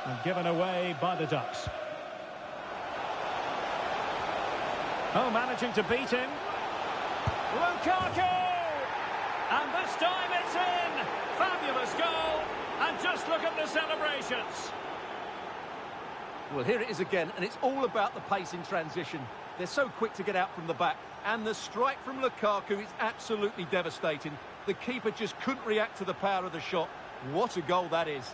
Speaker 2: And given away by the Ducks. Oh, managing to beat him. Lukaku! And this time it's in! Fabulous goal! And just look at the celebrations.
Speaker 4: Well, here it is again, and it's all about the pace in transition. They're so quick to get out from the back, and the strike from Lukaku is absolutely devastating. The keeper just couldn't react to the power of the shot. What a goal that is.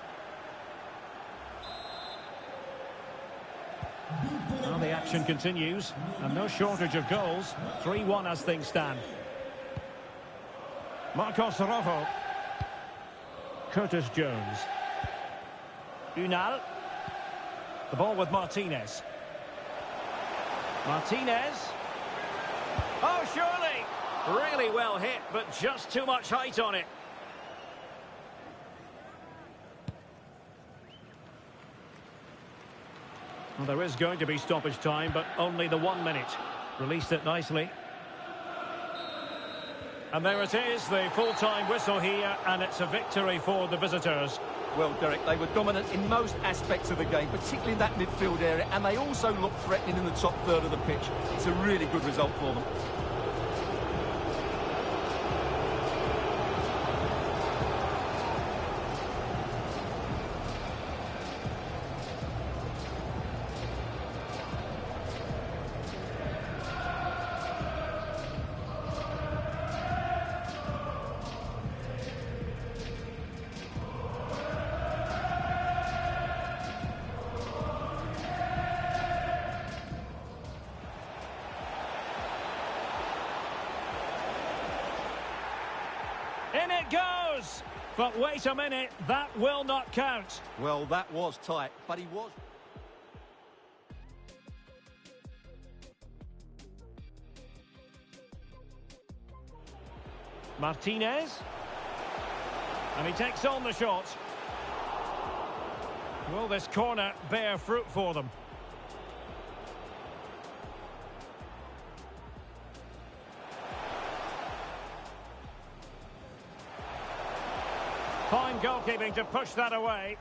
Speaker 2: Well, the action continues, and no shortage of goals. 3-1 as things stand. Marcos Rojo. Curtis Jones. Unal. The ball with Martinez. Martinez. Oh, surely! Really well hit, but just too much height on it. Well, there is going to be stoppage time, but only the 1 minute. Released it nicely. And there it is, the full-time whistle here, and it's a victory for the visitors.
Speaker 4: Well, Derek, they were dominant in most aspects of the game, particularly in that midfield area, and they also looked threatening in the top third of the pitch. It's a really good result for them.
Speaker 2: In it goes! But wait a minute, that will not count.
Speaker 4: Well, that was tight, but he was...
Speaker 2: Martinez. And he takes on the shot. Will this corner bear fruit for them? Fine goalkeeping to push that away.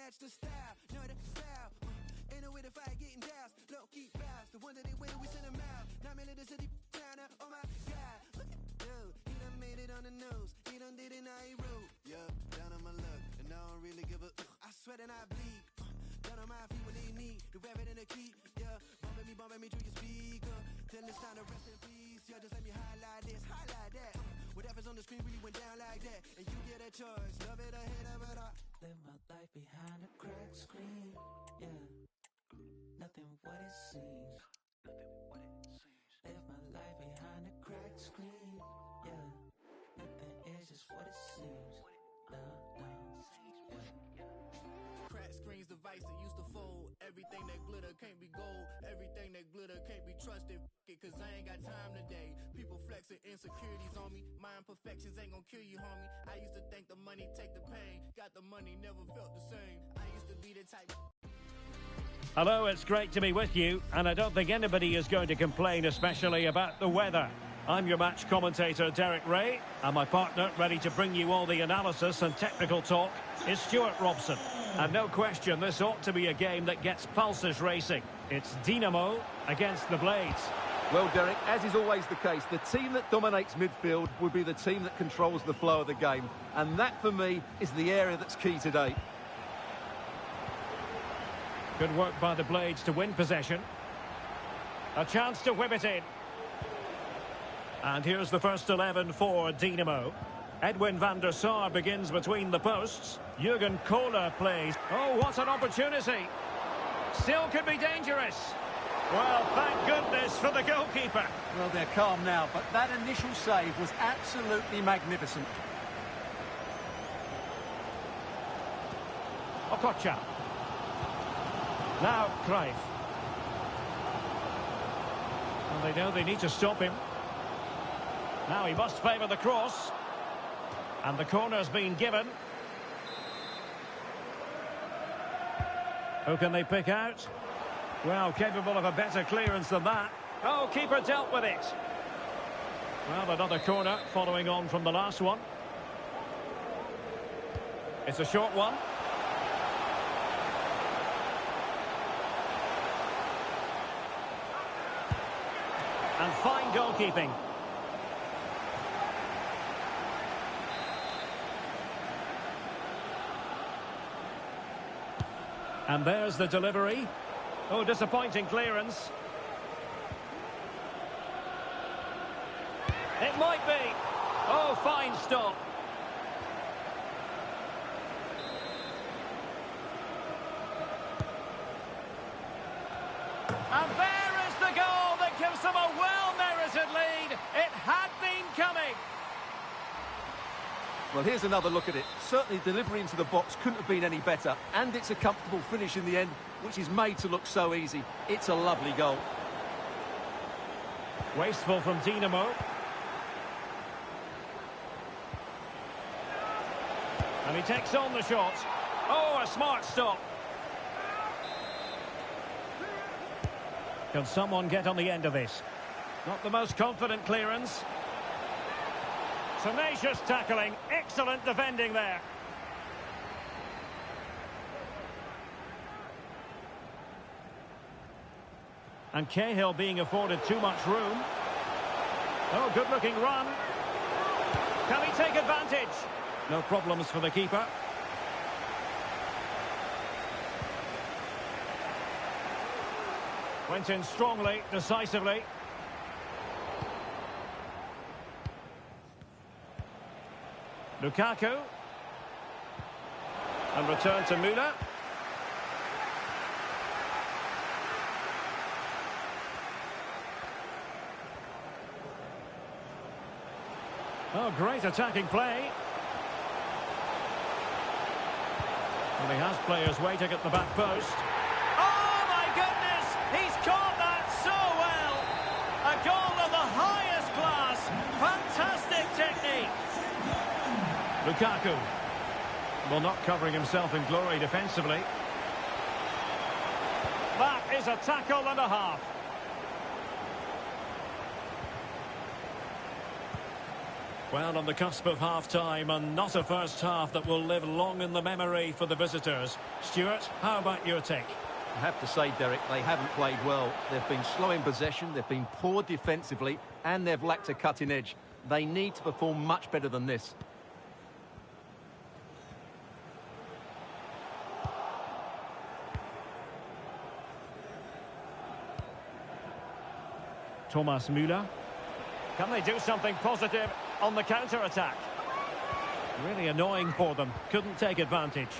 Speaker 11: match the style, know the style. Ain't no way to fight getting doused. Low key bounce, the one that they win, we send them out. 9 million to the town, oh my god. Look at dude, he done made it on the news. He done did it, now he rude. Yup, down on my luck, and I don't really give a. I sweat and I bleed. Down on my feet when they need the rabbit in the key. Yeah, bumping me through your speaker. Till it's time to rest in peace. Yeah, just let me highlight this, highlight that. Whatever's on the screen really went down like that. And you get a choice, love it or hate it, but I
Speaker 12: live my life behind a cracked screen. Yeah, nothing what it seems. Live my life behind a cracked screen. Yeah, nothing is just what it seems. No.
Speaker 11: crack screens, device that used to fold. Everything that glitter can't be gold. Everything that glitter can't be trusted. It, cause I ain't got time today. People flexing insecurities on me. My imperfections ain't gonna kill you, homie. I used to think the money take the pain. Got the money, never felt the same. I used to be the type.
Speaker 2: Hello, it's great to be with you, and I don't think anybody is going to complain, especially about the weather. I'm your match commentator, Derek Ray, and my partner, ready to bring you all the analysis and technical talk, is Stuart Robson. And no question, this ought to be a game that gets pulses racing. It's Dynamo against the Blades.
Speaker 4: Well, Derek, as is always the case, the team that dominates midfield will be the team that controls the flow of the game. And that, for me, is the area that's key today.
Speaker 2: Good work by the Blades to win possession. A chance to whip it in. And here's the first 11 for Dynamo. Edwin van der Sar begins between the posts. Jurgen Kohler plays. Oh, what an opportunity. Still could be dangerous. Well, thank goodness for the goalkeeper.
Speaker 4: Well, they're calm now, but that initial save was absolutely magnificent.
Speaker 2: Okocha. Now Cruyff. Well, they know they need to stop him. Now he must favour the cross. And the corner's been given. Who can they pick out? Well, capable of a better clearance than that. Oh, keeper dealt with it. Well, another corner following on from the last one. It's a short one. And fine goalkeeping. And there's the delivery. Oh, disappointing clearance. It might be. Oh, fine stop. And there is the goal that gives them a well-merited lead. It had been coming.
Speaker 4: Well, here's another look at it. Certainly delivery into the box couldn't have been any better. And it's a comfortable finish in the end, which is made to look so easy. It's a lovely goal.
Speaker 2: Wasteful from Dynamo. And he takes on the shot. Oh, a smart stop. Can someone get on the end of this? Not the most confident clearance. Tenacious tackling, excellent defending there. And Cahill being afforded too much room. Oh, good-looking run. Can he take advantage? No problems for the keeper. Went in strongly, decisively. Lukaku. And return to Müller. Oh, great attacking play. And he has players waiting at the back post. Oh, my goodness! He's caught that so well! A goal of the highest class. Fantastic technique. Lukaku. Well, not covering himself in glory defensively. That is a tackle and a half. Well, on the cusp of half-time, and not a first half that will live long in the memory for the visitors. Stuart, how about your take?
Speaker 4: I have to say, Derek, they haven't played well. They've been slow in possession, they've been poor defensively, and they've lacked a cutting edge. They need to perform much better than this.
Speaker 2: Thomas Müller. Can they do something positive on the counter-attack? Really annoying for them. Couldn't take advantage.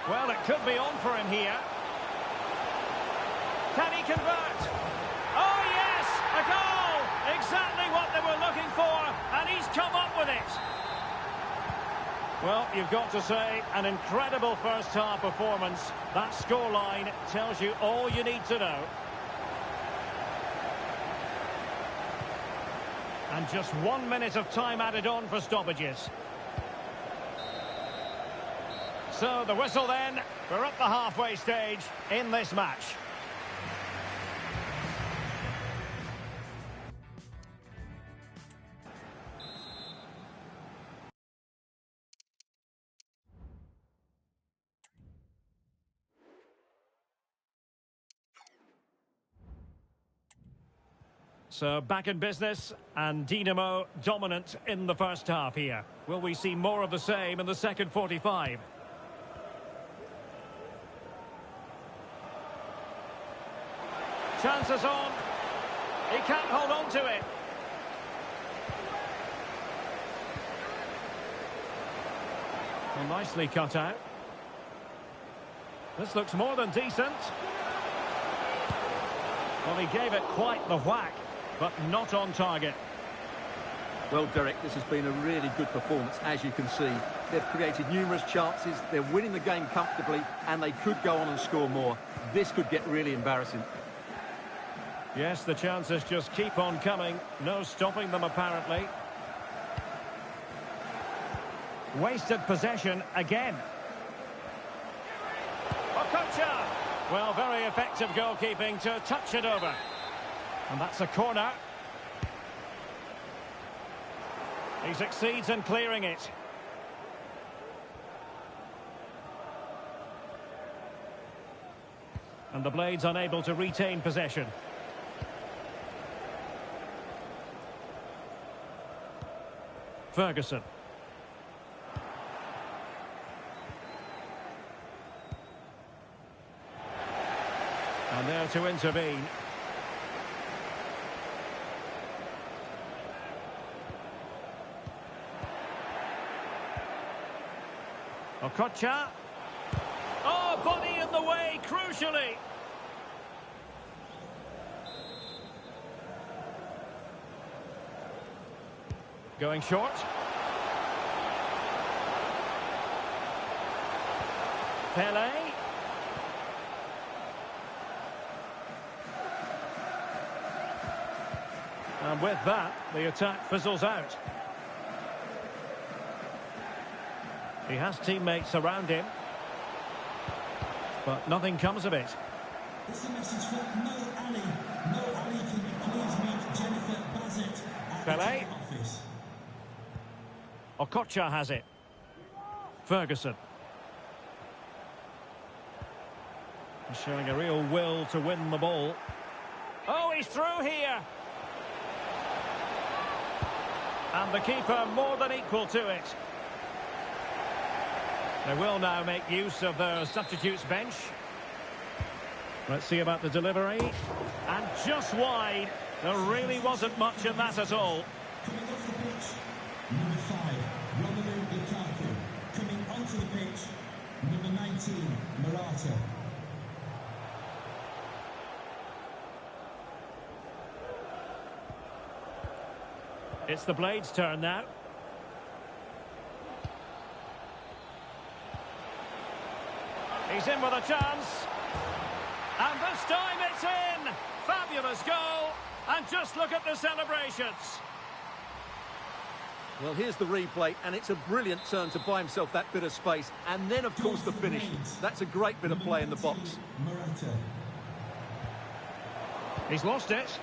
Speaker 2: Well, it could be on for him here. Can he convert? Oh, yes! A goal! Exactly what they were looking for, and he's come up with it. Well, you've got to say, an incredible first-half performance. That scoreline tells you all you need to know. And just 1 minute of time added on for stoppages. So the whistle then. We're at the halfway stage in this match. So back in business, and Dinamo dominant in the first half here. Will we see more of the same in the second 45? Chances on. He can't hold on to it. Well, nicely cut out. This looks more than decent. Well, he gave it quite the whack, but not on target.
Speaker 4: Well, Derek, this has been a really good performance, as you can see. They've created numerous chances, they're winning the game comfortably, and they could go on and score more. This could get really embarrassing.
Speaker 2: Yes, the chances just keep on coming. No stopping them, apparently. Wasted possession again. Okocha! Well, very effective goalkeeping to touch it over. And that's a corner. He succeeds in clearing it. And the Blades unable to retain possession. Ferguson. And there to intervene. Okocha. Oh, body in the way, crucially. Going short. Pele. And with that, the attack fizzles out. He has teammates around him, but nothing comes of it.
Speaker 5: This is a message for Mo Ali. Mo Ali, can you please meet Jennifer Bassett at
Speaker 2: Pele.
Speaker 5: the ticket office?
Speaker 2: Okocha has it. Ferguson. He's showing a real will to win the ball. Oh, he's through here. And the keeper more than equal to it. They will now make use of their substitutes bench. Let's see about the delivery. And just wide. There really wasn't much in that at all.
Speaker 5: Coming off the pitch, number 5, Romelu Lukaku. Coming onto the pitch, number 19, Morata.
Speaker 2: It's the Blades' turn now. He's in with a chance. And this time it's in. Fabulous goal. And just look at the celebrations.
Speaker 4: Well, here's the replay, and it's a brilliant turn to buy himself that bit of space. And then, of course, the finish. That's a great bit of play in the box.
Speaker 5: Morata.
Speaker 2: He's lost it.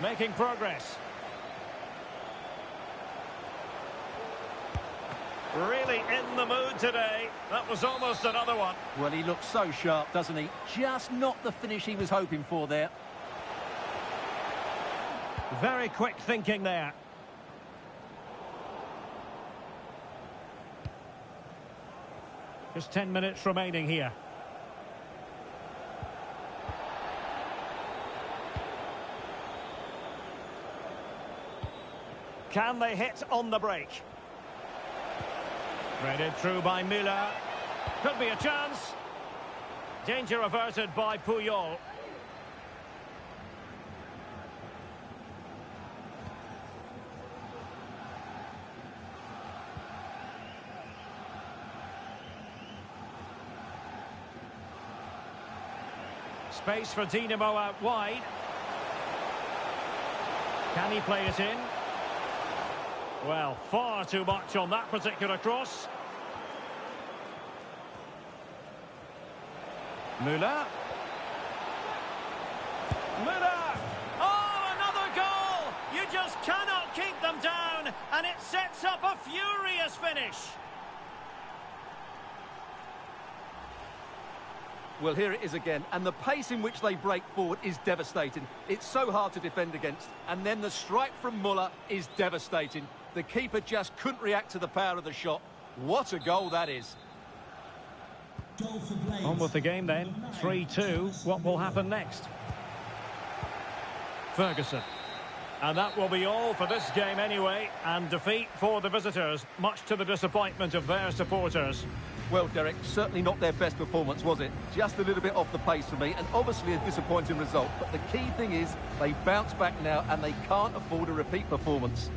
Speaker 2: Making progress. Really in the mood today. That was almost another one.
Speaker 4: Well, he looks so sharp, doesn't he? Just not the finish he was hoping for there.
Speaker 2: Very quick thinking there. Just 10 minutes remaining here. Can they hit on the break? Threaded through by Müller. Could be a chance. Danger averted by Puyol. Space for Dinamo out wide. Can he play it in? Well, far too much on that particular cross. Müller. Müller! Oh, another goal! You just cannot keep them down, and it sets up a furious finish.
Speaker 4: Well, here it is again, and the pace in which they break forward is devastating. It's so hard to defend against, and then the strike from Müller is devastating. The keeper just couldn't react to the power of the shot. What a goal that is.
Speaker 2: On with the game then, 3-2. What will happen next? Ferguson. And that will be all for this game anyway, and defeat for the visitors, much to the disappointment of their supporters.
Speaker 4: Well, Derek, certainly not their best performance, was it? Just a little bit off the pace for me, and obviously a disappointing result. But the key thing is they bounce back now, and they can't afford a repeat performance.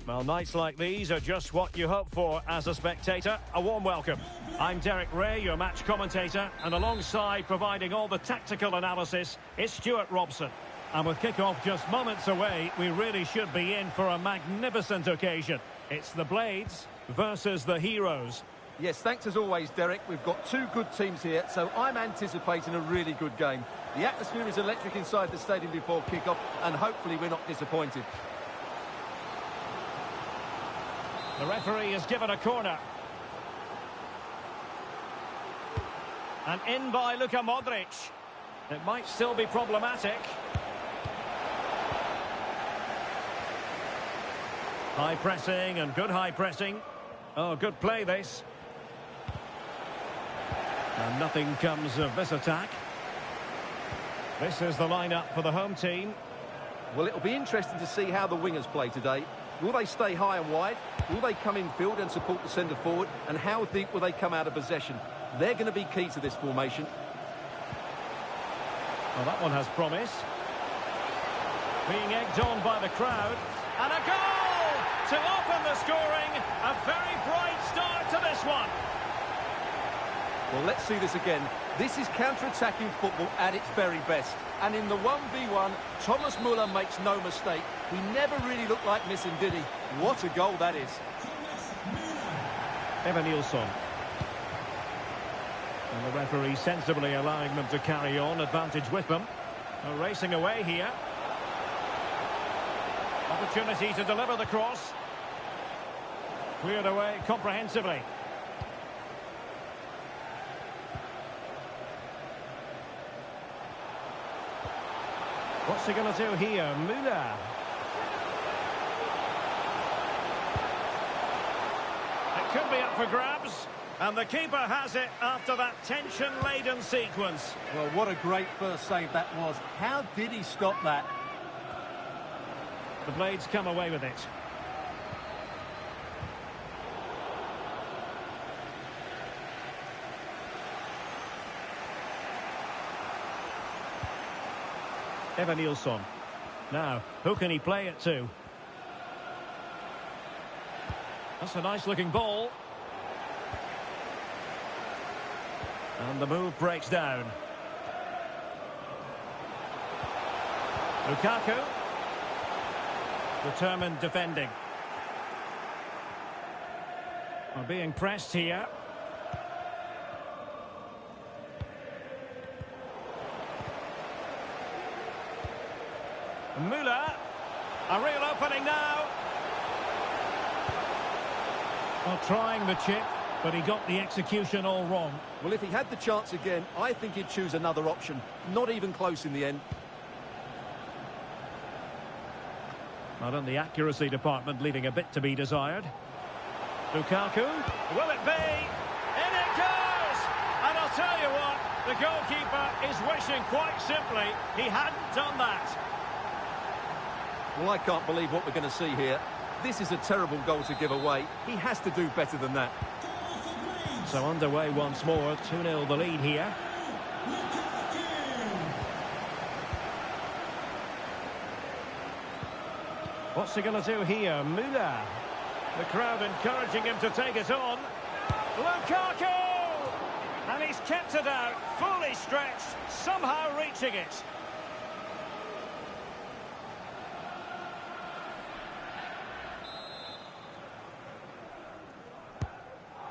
Speaker 2: Well, nights like these are just what you hope for as a spectator. A warm welcome. I'm Derek Ray, your match commentator, and alongside providing all the tactical analysis is Stuart Robson. And with kick-off just moments away, we really should be in for a magnificent occasion. It's the Blades versus the Heroes.
Speaker 4: Yes, thanks as always, Derek. We've got two good teams here, so I'm anticipating a really good game. The atmosphere is electric inside the stadium before kick-off, and hopefully we're not disappointed.
Speaker 2: The referee has given a corner. And in by Luka Modric. It might still be problematic. High pressing and good high pressing. Oh, good play this. And nothing comes of this attack. This is the lineup for the home team.
Speaker 4: Well, it'll be interesting to see how the wingers play today. Will they stay high and wide? Will they come in field and support the centre forward? And how deep will they come out of possession? They're going to be key to this formation.
Speaker 2: Well, that one has promise. Being egged on by the crowd. And a goal to open the scoring. A very bright start to this one.
Speaker 4: Well, let's see this again. This is counter-attacking football at its very best. And in the 1v1, Thomas Müller makes no mistake. He never really looked like missing, did he? What a goal that is.
Speaker 2: Evan Nilsson. And the referee sensibly allowing them to carry on, advantage with them. They're racing away here. Opportunity to deliver the cross. Cleared away comprehensively. What's he going to do here? Müller. It could be up for grabs. And the keeper has it after that tension-laden sequence.
Speaker 4: Well, what a great first save that was. How did he stop that?
Speaker 2: The Blades come away with it. Evan Nilsson. Now, who can he play it to? That's a nice-looking ball. And the move breaks down. Lukaku. Determined defending. We're being pressed here. Müller. A real opening now. Well, trying the chip, but he got the execution all wrong.
Speaker 4: Well, if he had the chance again, I think he'd choose another option. Not even close in the end.
Speaker 2: Not in the accuracy department, leaving a bit to be desired. Lukaku. Will it be? In it goes! And I'll tell you what, the goalkeeper is wishing quite simply he hadn't done that.
Speaker 4: Well, I can't believe what we're going to see here. This is a terrible goal to give away. He has to do better than that.
Speaker 2: So underway once more, 2-0 the lead here. What's he going to do here? Müller. The crowd encouraging him to take it on. Lukaku! And he's kept it out, fully stretched, somehow reaching it.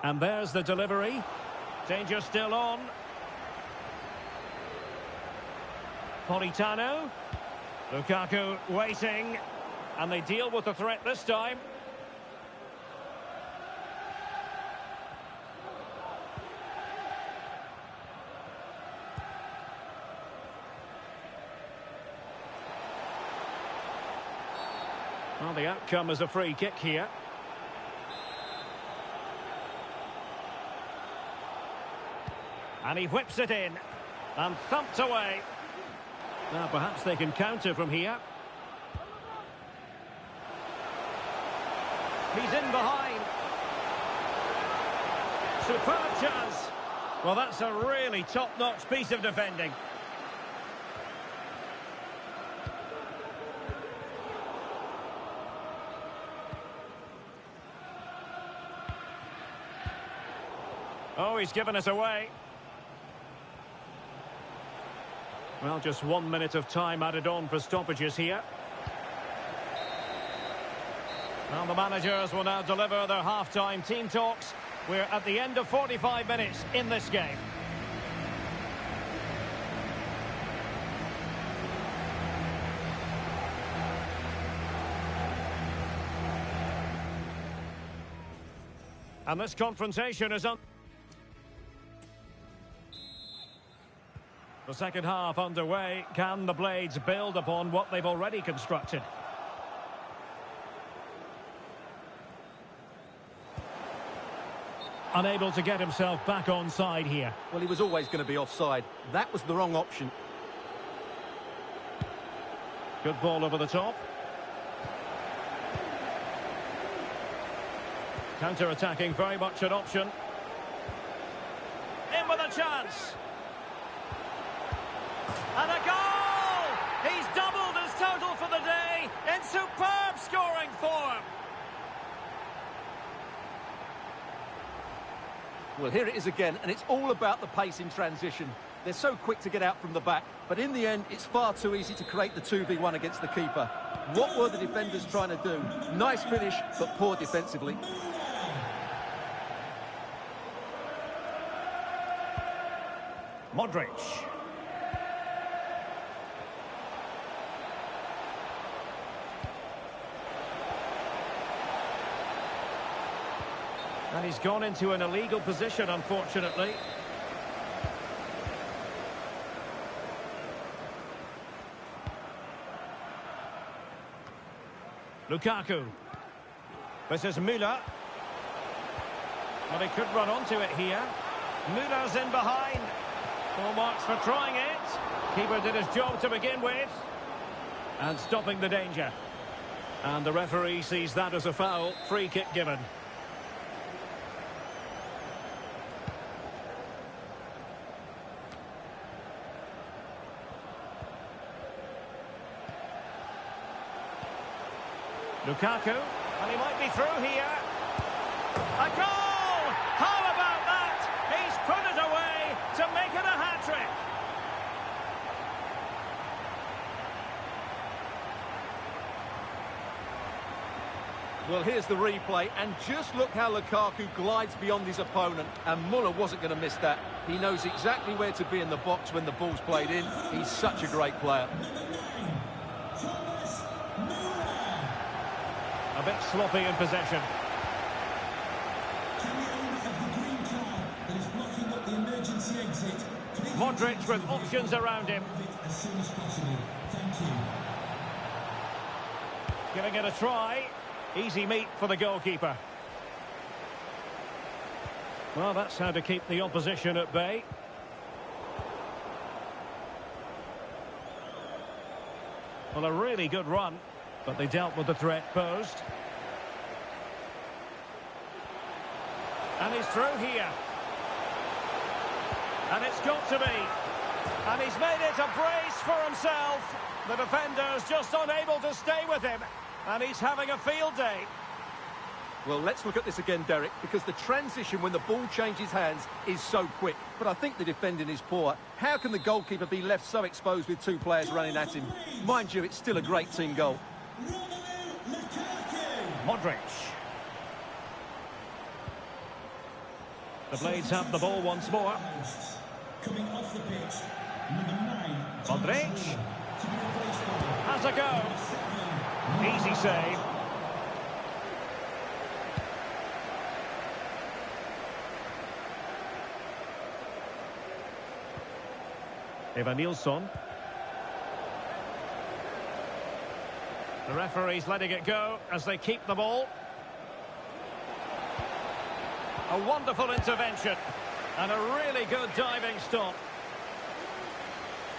Speaker 2: And there's the delivery. Danger still on. Politano. Lukaku waiting. And they deal with the threat this time. Well, the outcome is a free kick here. And he whips it in. And thumped away. Now perhaps they can counter from here. He's in behind. Superb chance. Well, that's a really top-notch piece of defending. Oh, he's given us away. Well, just 1 minute of time added on for stoppages here. And the managers will now deliver their half-time team talks. We're at the end of 45 minutes in this game. And this confrontation is on. The second half underway. Can the Blades build upon what they've already constructed? Unable to get himself back onside here.
Speaker 4: Well, he was always going to be offside. That was the wrong option.
Speaker 2: Good ball over the top. Counter-attacking, very much an option. In with a chance. And a goal! He's doubled his total for the day in superb scoring form.
Speaker 4: Well, here it is again, and it's all about the pace in transition. They're so quick to get out from the back, but in the end, it's far too easy to create the 2v1 against the keeper. What were the defenders trying to do? Nice finish, but poor defensively.
Speaker 2: Modric. And he's gone into an illegal position, unfortunately. Lukaku. This is Müller. Well, he could run onto it here. Müller's in behind. Full marks for trying it. Keeper did his job to begin with. And stopping the danger. And the referee sees that as a foul. Free kick given. Lukaku, and he might be through here. A goal! How about that? He's put it away to make it a hat-trick.
Speaker 4: Well, here's the replay, and just look how Lukaku glides beyond his opponent, and Müller wasn't going to miss that. He knows exactly where to be in the box when the ball's played in. He's such a great player.
Speaker 2: A bit sloppy in possession. Modric with options around him.
Speaker 5: As soon as possible. Thank you.
Speaker 2: Giving it a try. Easy meat for the goalkeeper. Well, that's how to keep the opposition at bay. Well, a really good run, but they dealt with the threat posed. And he's through here. And it's got to be. And he's made it a brace for himself. The defender's just unable to stay with him. And he's having a field day.
Speaker 4: Well, let's look at this again, Derek, because the transition when the ball changes hands is so quick. But I think the defending is poor. How can the goalkeeper be left so exposed with two players running at him? Mind you, it's still a great team goal.
Speaker 2: Modric. The Blades have the ball once more.
Speaker 5: Coming off the pitch, number 9.
Speaker 2: Modric. Has a go. Easy save. Eva Nilsson. The referee's letting it go as they keep the ball. A wonderful intervention and a really good diving stop.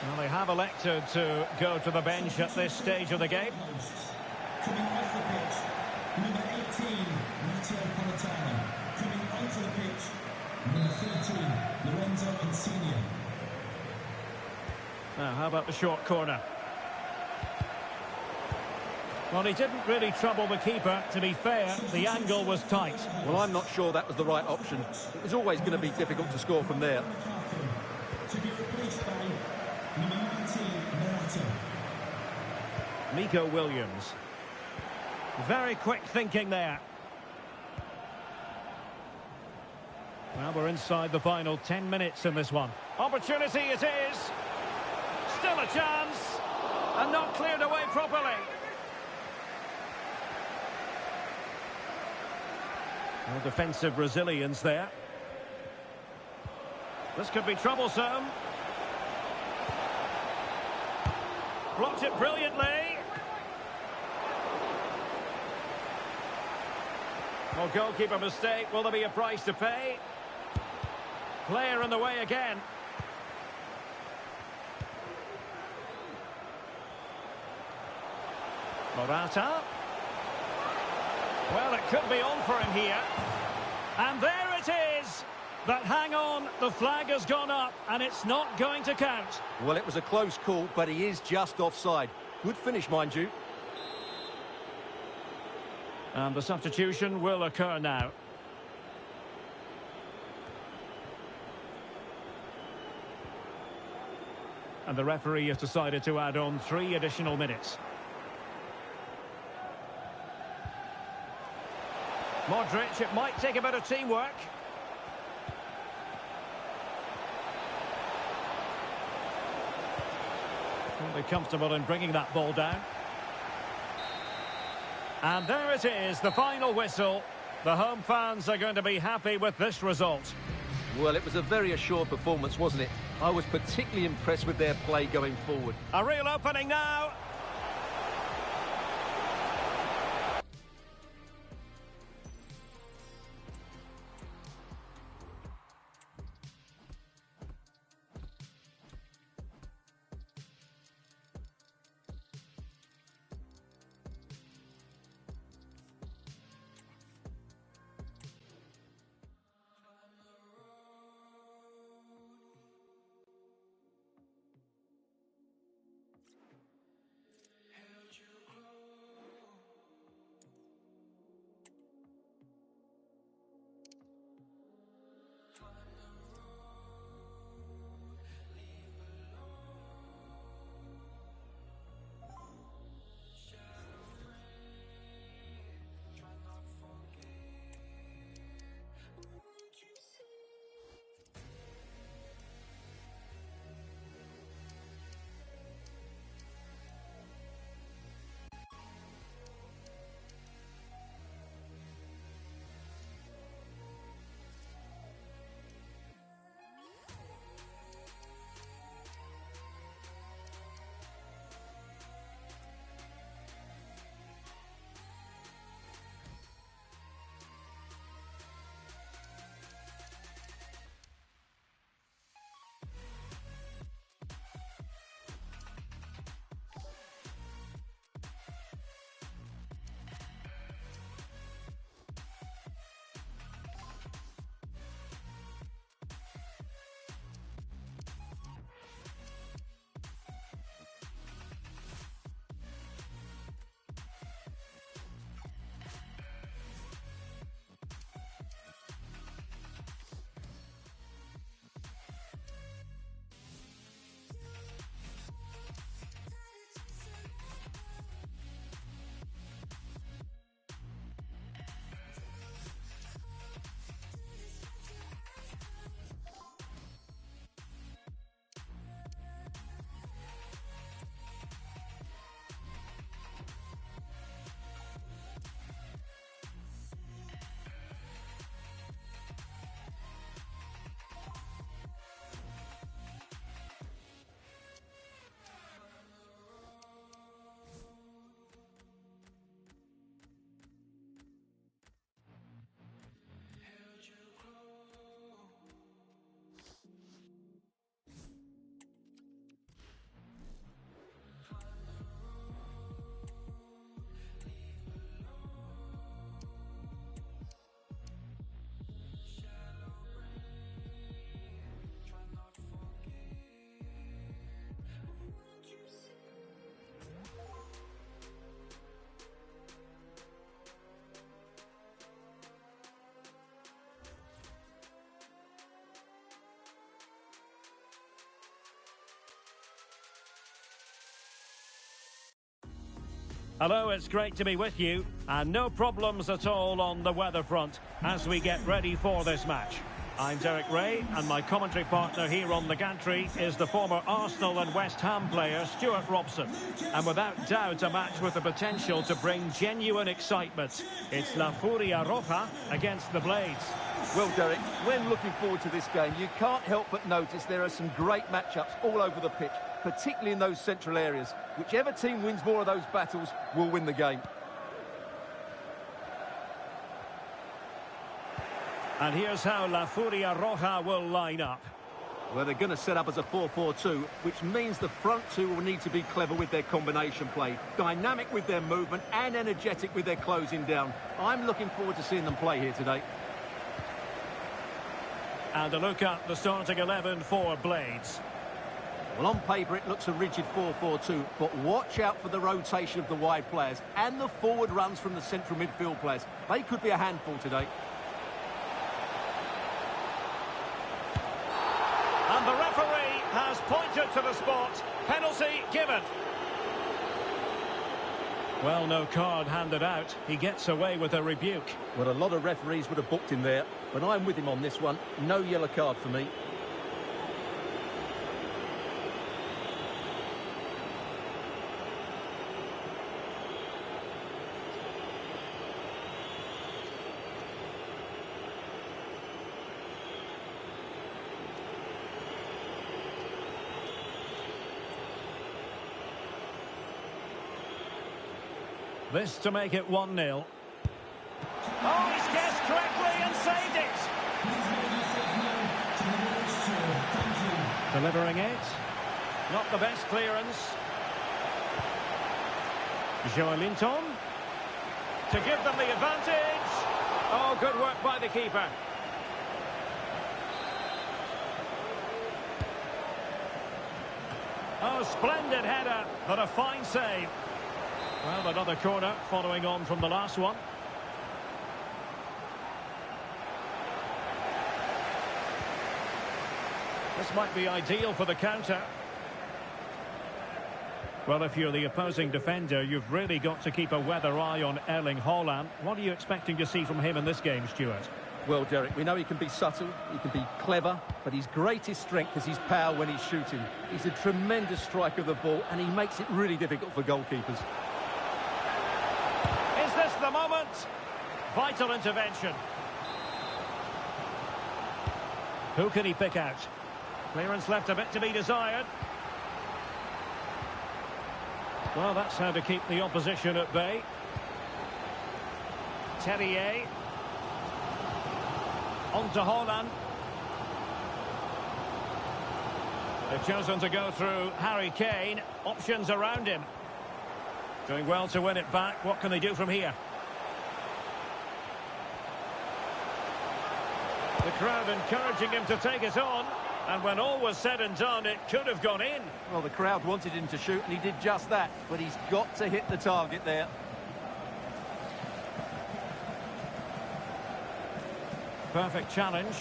Speaker 2: Well, they have elected to go to the bench at this stage of the game.
Speaker 5: Coming off the pitch, number 18, Matteo Politano. Coming onto the pitch, number 13, Lorenzo Insigne.
Speaker 2: Now, how about the short corner? Well, he didn't really trouble the keeper, to be fair. The angle was tight.
Speaker 4: Well, I'm not sure that was the right option. It was always going to be difficult to score from there.
Speaker 5: To be replaced by number 19, Morata.
Speaker 2: Nico Williams. Very quick thinking there. Well, we're inside the final 10 minutes in this one. Opportunity it is. Still a chance. And not cleared away properly. Well, defensive resilience there. This could be troublesome. Blocked it brilliantly. Well, goalkeeper mistake. Will there be a price to pay? Player in the way again. Morata. Well, it could be on for him here. And there it is. But hang on, the flag has gone up and it's not going to count.
Speaker 4: Well, it was a close call, but he is just offside. Good finish, mind you.
Speaker 2: And the substitution will occur now. And the referee has decided to add on 3 additional minutes. Modric, it might take a bit of teamwork. Won't be comfortable in bringing that ball down. And there it is, the final whistle. The home fans are going to be happy with this result.
Speaker 4: Well, it was a very assured performance, wasn't it? I was particularly impressed with their play going forward.
Speaker 2: A real opening now. Hello, it's great to be with you, and no problems at all on the weather front as we get ready for this match. I'm Derek Ray, and my commentary partner here on the gantry is the former Arsenal and West Ham player Stuart Robson. And without doubt, a match with the potential to bring genuine excitement. It's La Furia Roja against the Blades.
Speaker 4: Well, Derek, when looking forward to this game, you can't help but notice there are some great matchups all over the pitch, particularly in those central areas. Whichever team wins more of those battles will win the game.
Speaker 2: And here's how La Furia Roja will line up.
Speaker 4: Well, they're going to set up as a 4-4-2, which means the front two will need to be clever with their combination play, dynamic with their movement and energetic with their closing down. I'm looking forward to seeing them play here today.
Speaker 2: And a look at the starting 11 for Blades.
Speaker 4: Well, on paper it looks a rigid 4-4-2, but watch out for the rotation of the wide players and the forward runs from the central midfield players. They could be a handful today.
Speaker 2: And the referee has pointed to the spot. Penalty given. Well, no card handed out. He gets away with a rebuke.
Speaker 4: Well, a lot of referees would have booked him there, but I'm with him on this one. No yellow card for me.
Speaker 2: This to make it 1-0. Oh, he's guessed correctly and saved it. Delivering it. Not the best clearance. Joelinton. To give them the advantage. Oh, good work by the keeper. Oh, splendid header, but a fine save. Well, another corner following on from the last one. This might be ideal for the counter. Well, if you're the opposing defender, you've really got to keep a weather eye on Erling Haaland. What are you expecting to see from him in this game, Stuart?
Speaker 4: Well, Derek, we know he can be subtle, he can be clever, but his greatest strength is his power when he's shooting. He's a tremendous striker of the ball, and he makes it really difficult for goalkeepers.
Speaker 2: Is this the moment? Vital intervention. Who can he pick out? Clearance left a bit to be desired. Well, that's how to keep the opposition at bay. Terrier. On to Haaland. They've chosen to go through Harry Kane. Options around him. Doing well to win it back. What can they do from here? The crowd encouraging him to take it on. And when all was said and done, it could have gone in.
Speaker 4: Well, the crowd wanted him to shoot, and he did just that. But he's got to hit the target there.
Speaker 2: Perfect challenge.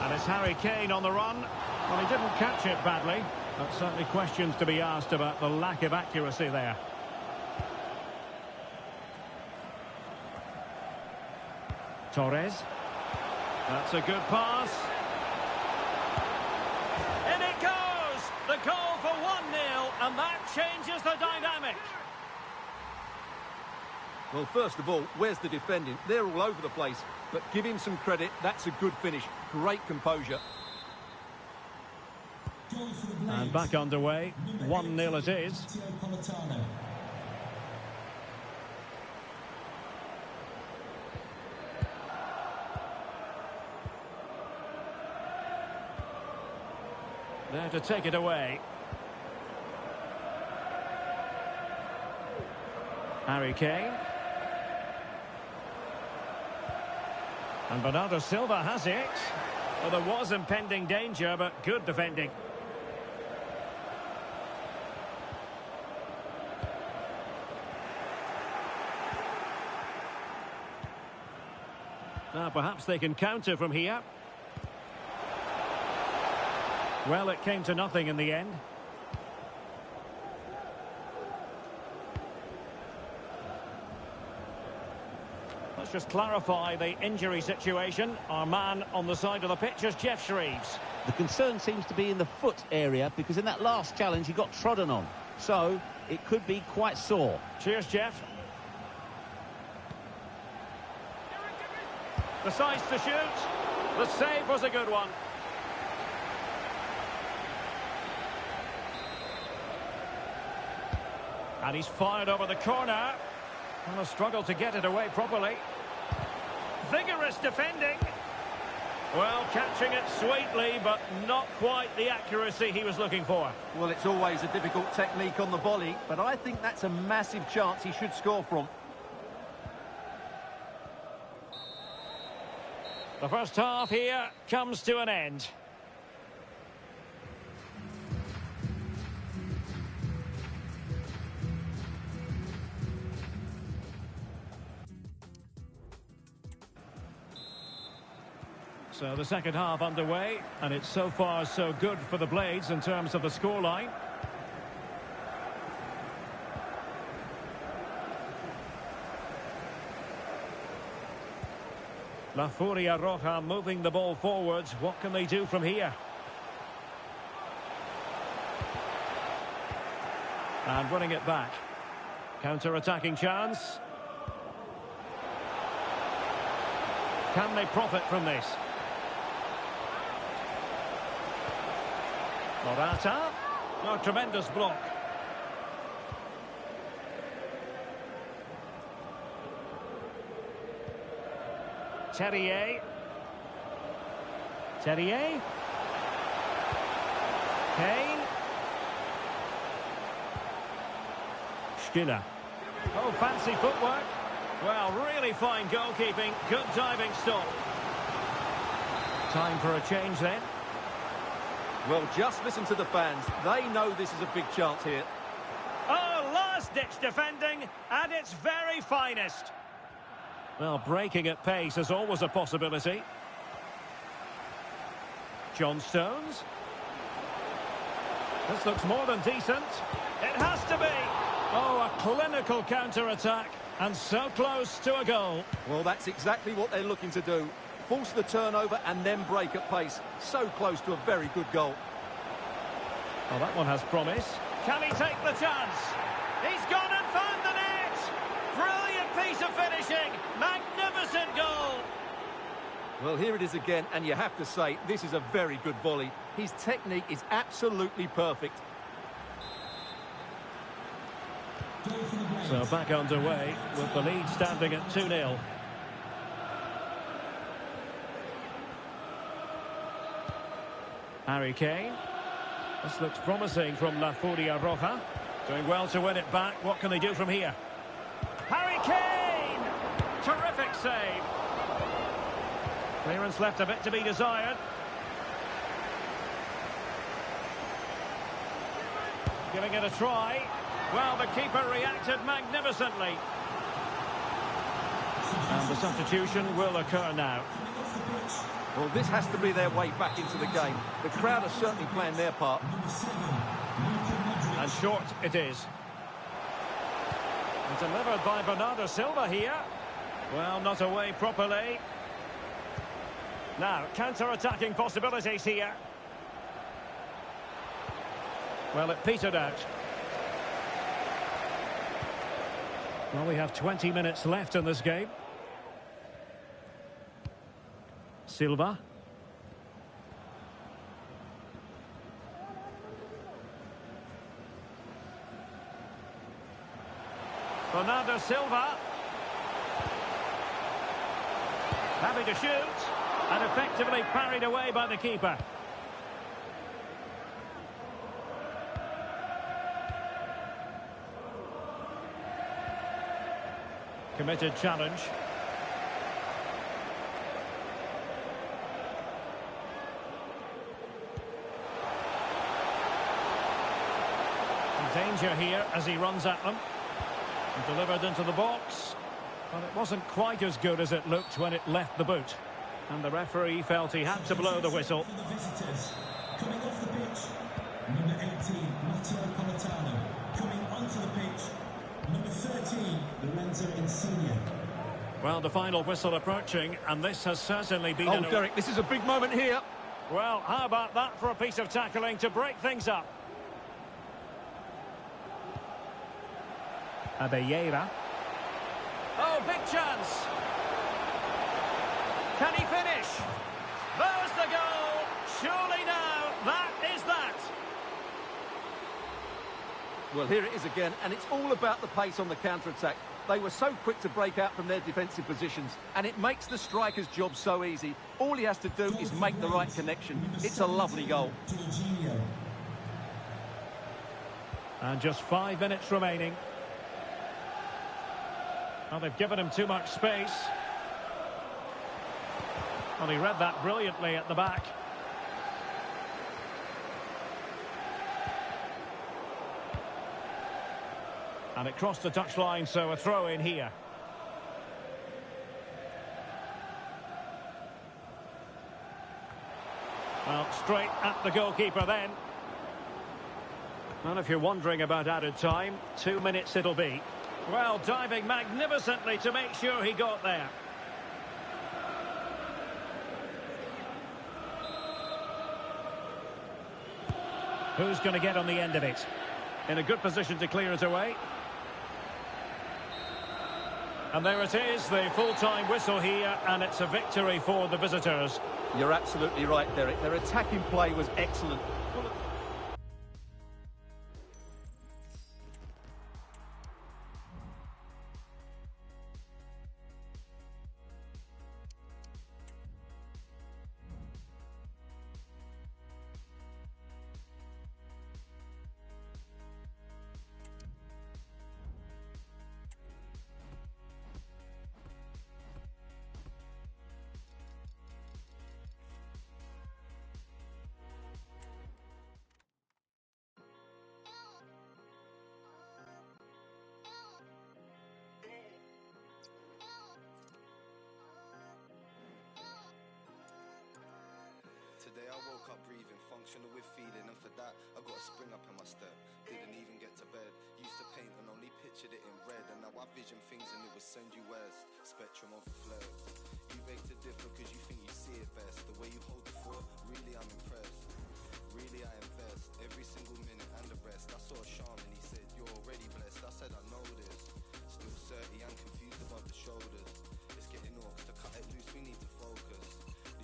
Speaker 2: And it's Harry Kane on the run. Well, he didn't catch it badly, but certainly questions to be asked about the lack of accuracy there. Torres. That's a good pass. In it goes! The goal for 1-0, and that changes the dynamic.
Speaker 4: Well, first of all, where's the defending? They're all over the place. But give him some credit. That's a good finish. Great composure.
Speaker 2: And back underway. 1-0 it is. There to take it away. Harry Kane. And Bernardo Silva has it. Well, there was impending danger, but good defending. Now, perhaps they can counter from here. Well, it came to nothing in the end. just clarify the injury situation. Our man on the side of the pitch is Jeff Shreves.
Speaker 13: The concern seems to be in the foot area, because in that last challenge he got trodden on. So it could be quite sore.
Speaker 2: Cheers, Jeff. Decides to shoot. The save was a good one. And he's fired over the corner. And a struggle to get it away properly. Vigorous defending. Well, catching it sweetly, but not quite the accuracy he was looking for.
Speaker 4: Well, it's always a difficult technique on the volley, but I think that's a massive chance he should score from.
Speaker 2: The first half here comes to an end. So the second half underway, and it's so far so good for the Blades in terms of the scoreline. La Furia Roja moving the ball forwards. What can they do from here? And winning it back. Counter-attacking chance. Can they profit from this? Morata. Oh, tremendous block. Terrier. Terrier. Kane. Stiller. Oh, fancy footwork. Well, really fine goalkeeping. Good diving stop. Time for a change then.
Speaker 4: Well, just listen to the fans. They know this is a big chance here.
Speaker 2: Oh, last-ditch defending at its very finest. Well, breaking at pace is always a possibility. John Stones. This looks more than decent. It has to be. Oh, a clinical counter-attack. And so close to a goal.
Speaker 4: Well, that's exactly what they're looking to do. Force the turnover and then break at pace. So close to a very good goal.
Speaker 2: Well, that one has promise. Can he take the chance? He's gone and found the net! Brilliant piece of finishing. Magnificent goal.
Speaker 4: Well, here it is again, and you have to say, this is a very good volley. His technique is absolutely perfect.
Speaker 2: So back underway with the lead standing at 2-0. Harry Kane. This looks promising from La Furia Roja. Doing well to win it back. What can they do from here? Harry Kane! Terrific save. Clearance left a bit to be desired. Giving it a try. Well, the keeper reacted magnificently. And the substitution will occur now.
Speaker 4: Well, this has to be their way back into the game. The crowd are certainly playing their part.
Speaker 2: And short it is. And delivered by Bernardo Silva here. Well, not away properly. Now, counter-attacking possibilities here. Well, it petered out. Well, we have 20 minutes left in this game. Silva. Bernardo Silva. Happy to shoot. And effectively parried away by the keeper. Committed challenge. Danger here as he runs at them. And delivered into the box. But it wasn't quite as good as it looked when it left the boot. And the referee felt he had to blow the whistle.
Speaker 5: For the visitors, coming off the pitch, number 18, Matteo Politano. Coming onto the pitch, number 13, Lorenzo Insigne.
Speaker 2: Well, the final whistle approaching, and this has certainly been...
Speaker 4: Oh, Derek, this is a big moment here.
Speaker 2: Well, how about that for a piece of tackling to break things up? Abelleira. Oh, big chance. Can he finish? There's the goal. Surely now, that is that.
Speaker 4: Well, here it is again, and it's all about the pace on the counter-attack. They were so quick to break out from their defensive positions, and it makes the striker's job so easy. All he has to do is make the right connection. It's a lovely goal.
Speaker 2: And just 5 minutes remaining. Well, they've given him too much space. Well, he read that brilliantly at the back. And it crossed the touchline, so a throw in here. Well, straight at the goalkeeper then. Well, if you're wondering about added time, 2 minutes it'll be. Well, diving magnificently to make sure he got there. Who's going to get on the end of it? In a good position to clear it away. And there it is, the full-time whistle here, and it's a victory for the visitors.
Speaker 4: You're absolutely right, Derek. Their attacking play was excellent.
Speaker 14: Today I woke up breathing, functional with feeling, and for that I got a spring up in my step. Didn't even get to bed, used to paint and only pictured it in red, and now I vision things and it would send you west. Spectrum of flares. You beg to differ cause you think you see it best. The way you hold the fort, really I'm impressed. Really I invest, every single minute and the rest. I saw Sean and he said, you're already blessed. I said I know this, still 30 and confused above the shoulders. It's getting off, to cut it loose we need to focus.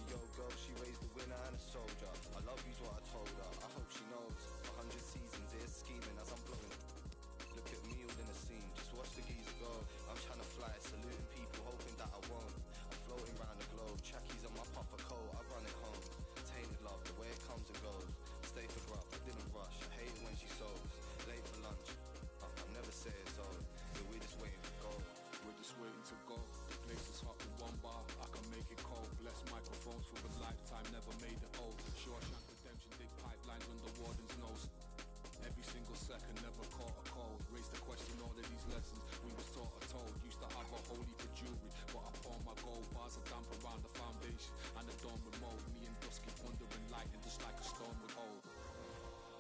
Speaker 14: Yo girl, she raised the winner and a soldier. I love you's what I told her, I hope she knows. 100 seasons here scheming as I'm blowing. Look at me all in a scene, just watch the geezer go. I'm trying to fly, saluting people, hoping that I won't. I'm floating round the globe, trackies on my puffer coat, I run it home. Tainted love, the way it comes and goes. Stay for grub, I didn't rush, I hate it when she sows. Late for lunch, I never say it's old. So we're just waiting for gold.
Speaker 10: We're just waiting to go. The place is hot with one bar, I can make it cold. Bless microphones for a lifetime, never made it old. Shawshank Redemption, dig pipelines on the warden's nose. Every single second, never caught a cold. Raised the question, all of these lessons we was taught or told. Used to have a holy for jewelry, but I pour my gold bars are damp around the foundation. And the dawn remote, me and Dusky wandering lightning just like a storm would hold.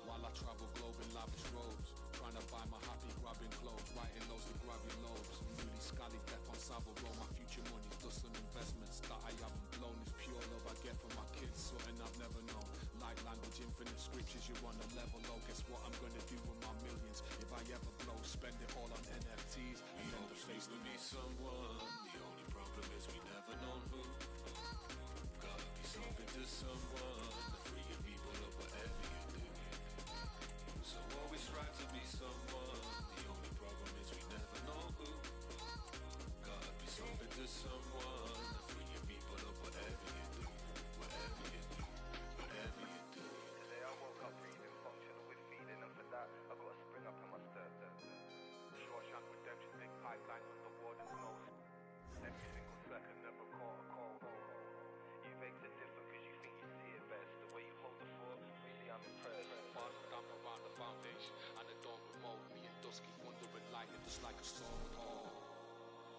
Speaker 10: While I travel globe in lavish robes, trying to buy my happy grabbing clothes, writing loads to grab your lobes. Newly scally death on Savile Row, my future money's just some investments that I haven't blown. It's pure love I get from my kids, something I've never known. Light language, infinite scriptures, you're on a level low. Guess what I'm gonna do with my millions? If I ever blow, spend it all on NFTs.
Speaker 15: We always used to be someone, the only problem is we never known who. Gotta be something to someone, freeing people of whatever you do. So always strive to be someone, the only problem is we never know who. Gotta be something to someone, freeing people of whatever you do. Whatever you do, whatever you do.
Speaker 14: Today I woke up breathing, functional with feeling, and for that I got a spring up in my step.
Speaker 10: Shawshank Redemption, dig pipelines on the warden's nose. Every single second, never caught a cold.
Speaker 14: You beg to differ cause you think you see it best. The way you hold the fort, really I'm impressed.
Speaker 10: Bars are damp around the foundation, and the dawn remote. Me and Dusky wandering lightning just like a storm would hold.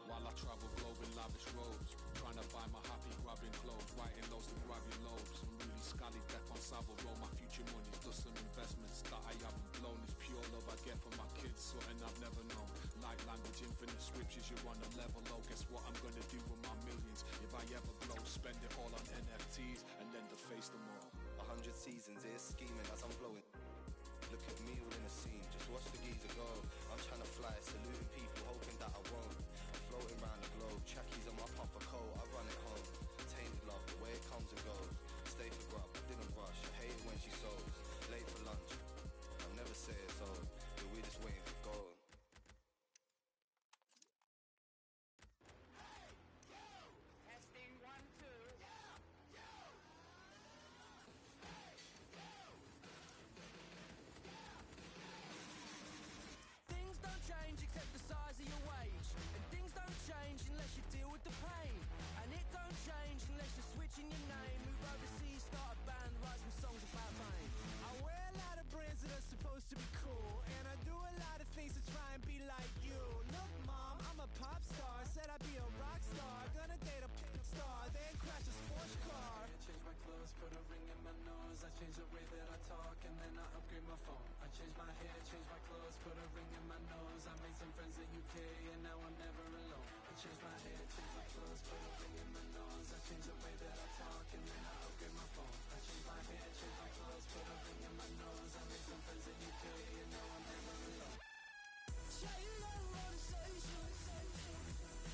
Speaker 10: While I travel globe in lavish robes, trying to buy my happy grabbing clothes, writing loads to grab your lobes. I'm really scally death on Savile Row, my future money's just some investments that I haven't blown. It's pure love I get from my kids, something I've never known. Light language, infinite scriptures, you're on a level low. Guess what I'm gonna do
Speaker 11: changed my hair, changed my clothes, put a ring in my nose. I made some friends in UK and now I'm never alone. I changed my hair, changed my clothes, put a ring in my nose. I changed the way that I talk and then I upgrade my phone. I changed my hair, changed my clothes, put a ring in my nose. I made some friends in UK and now I'm never alone.
Speaker 8: Chain love motivation.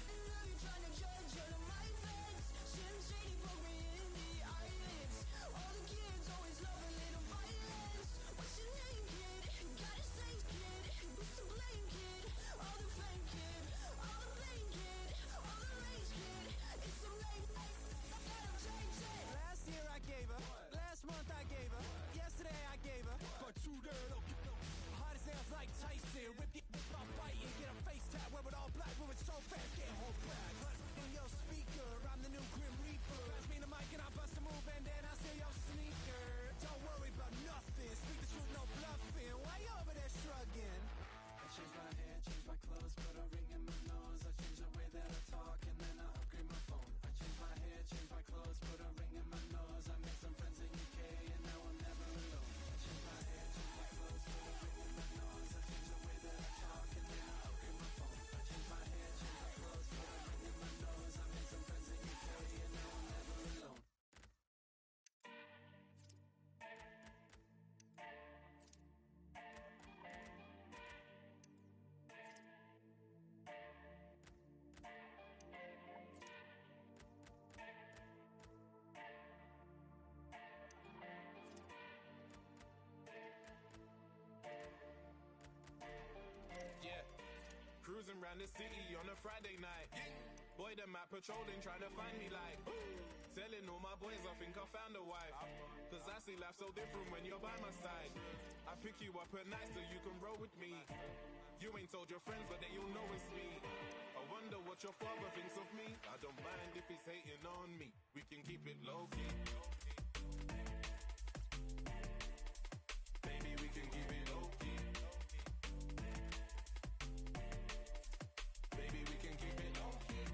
Speaker 8: And now you're trying to judge all of my things. Slim Shady put me in the eyelids. All the kids always love a little violence. What's your name, kid? Gotta say, kid. Who's to blame, kid? All the fame, kid. All the blame, kid. All the rage, kid. It's so late. I gotta change it.
Speaker 11: Last year I gave her, last month I gave her, yesterday I gave her. But today, hot as nails like Tyson. Whip off biting, get a face tap, wear it all black, move it so fast, can't hold back. In your speaker, I'm the new Grim Reaper. Pass me the mic and I bust a move and then I steal your sneaker. Don't worry about nothing, speak the truth, no bluffing. Why you over there shrugging? I changed my hair, changed my clothes, put a ring in my nose. I changed the way that I talk and then I upgrade my phone. I changed my hair, changed my clothes, put a ring in my nose. I made some friends in UK and now I'm never alone. I changed my hair, changed my clothes, put a ring in my nose. I changed the way that I talk and then I upgrade my phone. I changed my hair, changed my clothes, put a ring in my nose. I made some friends in UK and now I'm never alone.
Speaker 10: Yeah, cruising round the city on a Friday night. Boy, them out patrolling, trying to find me like telling all my boys I think I found a wife. Cause I see life so different when you're by my side. I pick you up at night so you can roll with me. You ain't told your friends, but then you'll know it's me. I wonder what your father thinks of me. I don't mind if he's hating on me. We can keep it low key. Baby, we can keep it low key. Baby, we can keep it low key.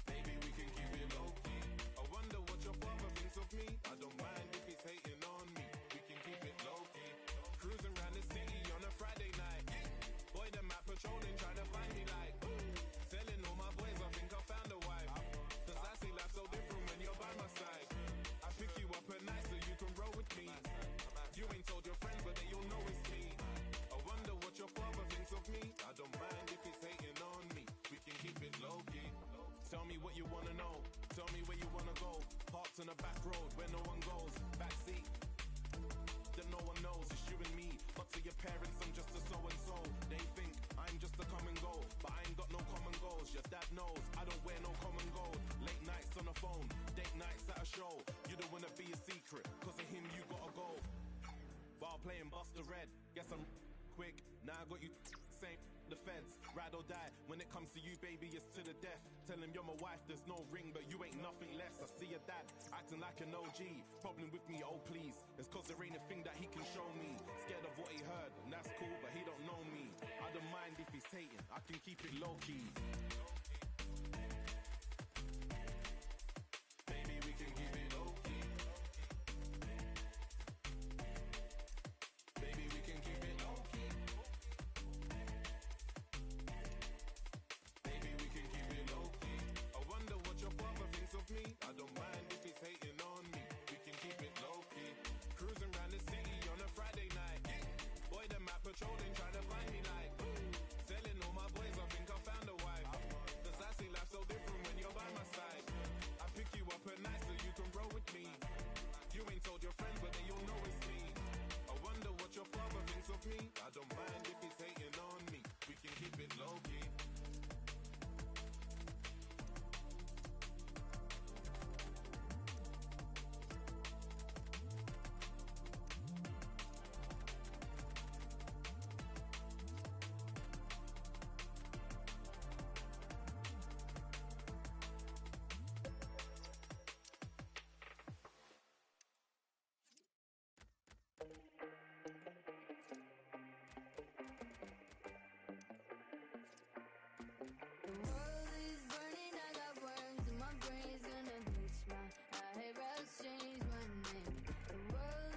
Speaker 10: Baby, we can keep it low key. I wonder what your father thinks of me. I don't mind if he's hating on me. We can keep it low key. Cruising around the city on a Friday night. Boy, them out patrolling, trying to find me like telling all my boys I think I found a wife. Cause I see life so different when you're by my side. I pick you up at night so you can roll with me. You ain't told your friends, but then you'll know it's me. I wonder what your father thinks of me. I don't mind if he's hating on me. We can keep it low key. Tell me what you wanna know. Tell me where you wanna go. Parked on a back road where no one goes. Back seat that no one knows. It's you and me. But to your parents, I'm just a so-and-so. They think I'm just a come and go. But I ain't got no common goals. Your dad knows I don't wear no common gold. Late nights on the phone. Date nights at a show. You don't wanna be a secret. Cause of him you gotta go. While playing Buster Red. Guess I'm quick. Now I got you same the feds. Ride or die. When it comes to you, baby, it's to the death. Tell him you're my wife, there's no ring, but you ain't nothing less. I see your dad acting like an OG. Problem with me, oh please. It's cause there ain't a thing that he can show me. Scared of what he heard, and that's cool, but he don't know me. I don't mind if he's hating, I can keep it low key. Baby, we can keep it low key. Baby, we can keep it low key. Baby, we can keep it low key. I wonder what your father thinks of me. I don't mind if he's hating on me. We can keep it low key. Cruising around the city on a Friday night. Boy, them out patrolling, trying to find me like telling all my boys I think I found a wife. Cause I see life so different when you're by my side. I pick you up at night so you can roll with me. You ain't told your friends, but then you'll know it's me. I wonder what your father thinks of me. I don't mind if he's hating on me. We can keep it low key.
Speaker 8: The world is burning, I got worms in my brain's gonna bleach my eyebrows, change my name. The world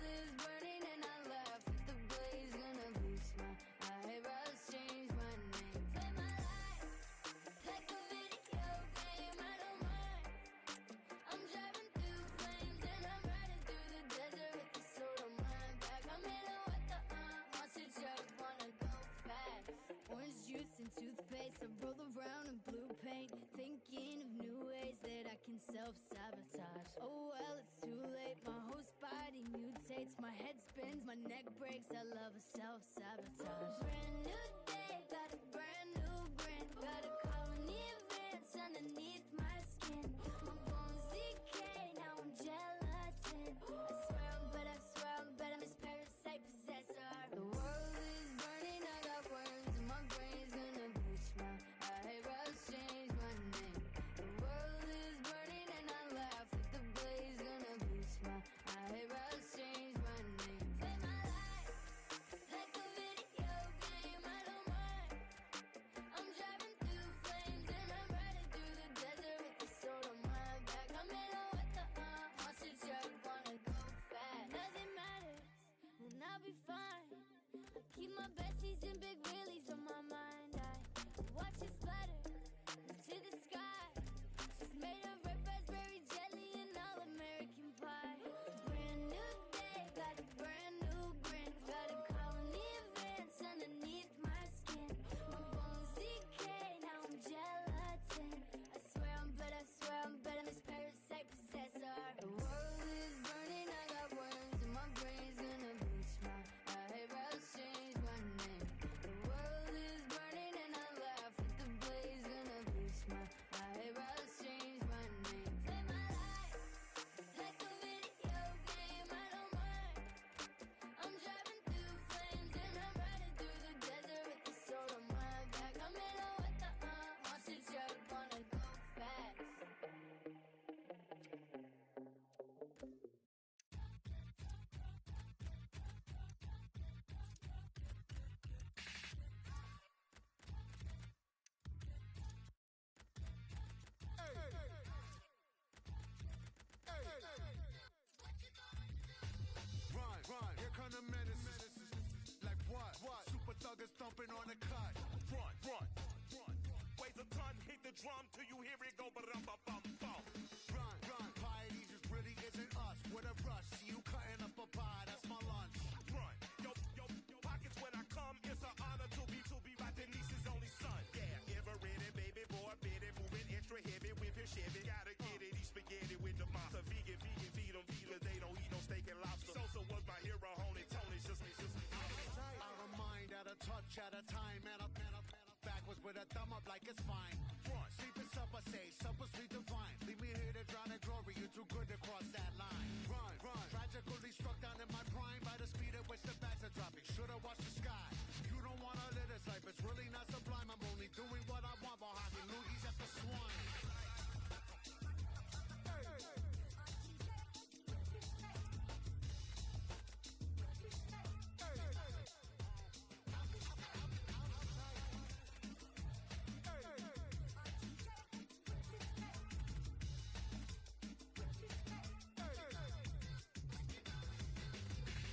Speaker 8: head spins, my neck breaks. I love a self-sabotage. Brand new day, got a brand new grin. Got a colony of ants underneath my skin. My bones decay, now I'm gelatin. I swear I'm better, Miss Parasite Possessor. The world is burning, I got worms in my brain's gonna bleach my eyebrows, change my name. The world is burning and I laugh at the blaze, gonna bleach my eyebrows, change my name. Play my life like a video game, I don't mind. I'm driving through flames and I'm riding through the desert with the sword on my back. I'm in a what the monster truck, wanna go fast. Nothing matters, and I'll be fine. I keep my besties and big wheelies on my mind. I watch it splatter to the sky. She's made of red raspberry jelly and all American pie. Brand new day, got a brand new grin. Got a colony of ants underneath my skin. My bones decay, now I'm gelatin. I swear I'm better, Miss Parasite Possessor. The world is burning, I got worms in my brain's gonna bleach my eyebrows, change my name. The world is burning and I laugh at the blaze, gonna bleach my eyebrows, change my name. Play my life like a video game, I don't mind. I'm driving through flames and I'm riding through the desert with the sword on my back. I'm in a what the monster truck, wanna go fast.
Speaker 10: Run, here come the menaces. Like what? Super thuggers thumping on the cut.
Speaker 1: Run. Weighs a ton, hit the drum till you hear it go ba-dum-ba-bum-bum.
Speaker 10: Run, piety just really isn't us. With a rush, see you cutting up a pie, that's my lunch.
Speaker 1: Run, yo, pockets when I come, it's an honor to be my Denise's only son. Yeah, ever ready, baby boy, bitty, moving extra heavy with his Chevy. Gotta get it, eat spaghetti with the monster. Vegan, feed them, cause they don't eat no steak and lobster. Sosa was my hero, homie, Tony's just
Speaker 10: Out of mind, at a touch, at a time, man up, backwards with a thumb up like it's fine.
Speaker 1: Run,
Speaker 10: Sleep and supper, say, supper sweet divine. Leave me here to drown in glory, you're too good to cross that line. Run, tragically struck down in my prime by the speed at which the bats are dropping. Should've watched the sky. You don't wanna live this life, it's really not sublime. I'm only doing what I want while hocking loogies at the swine.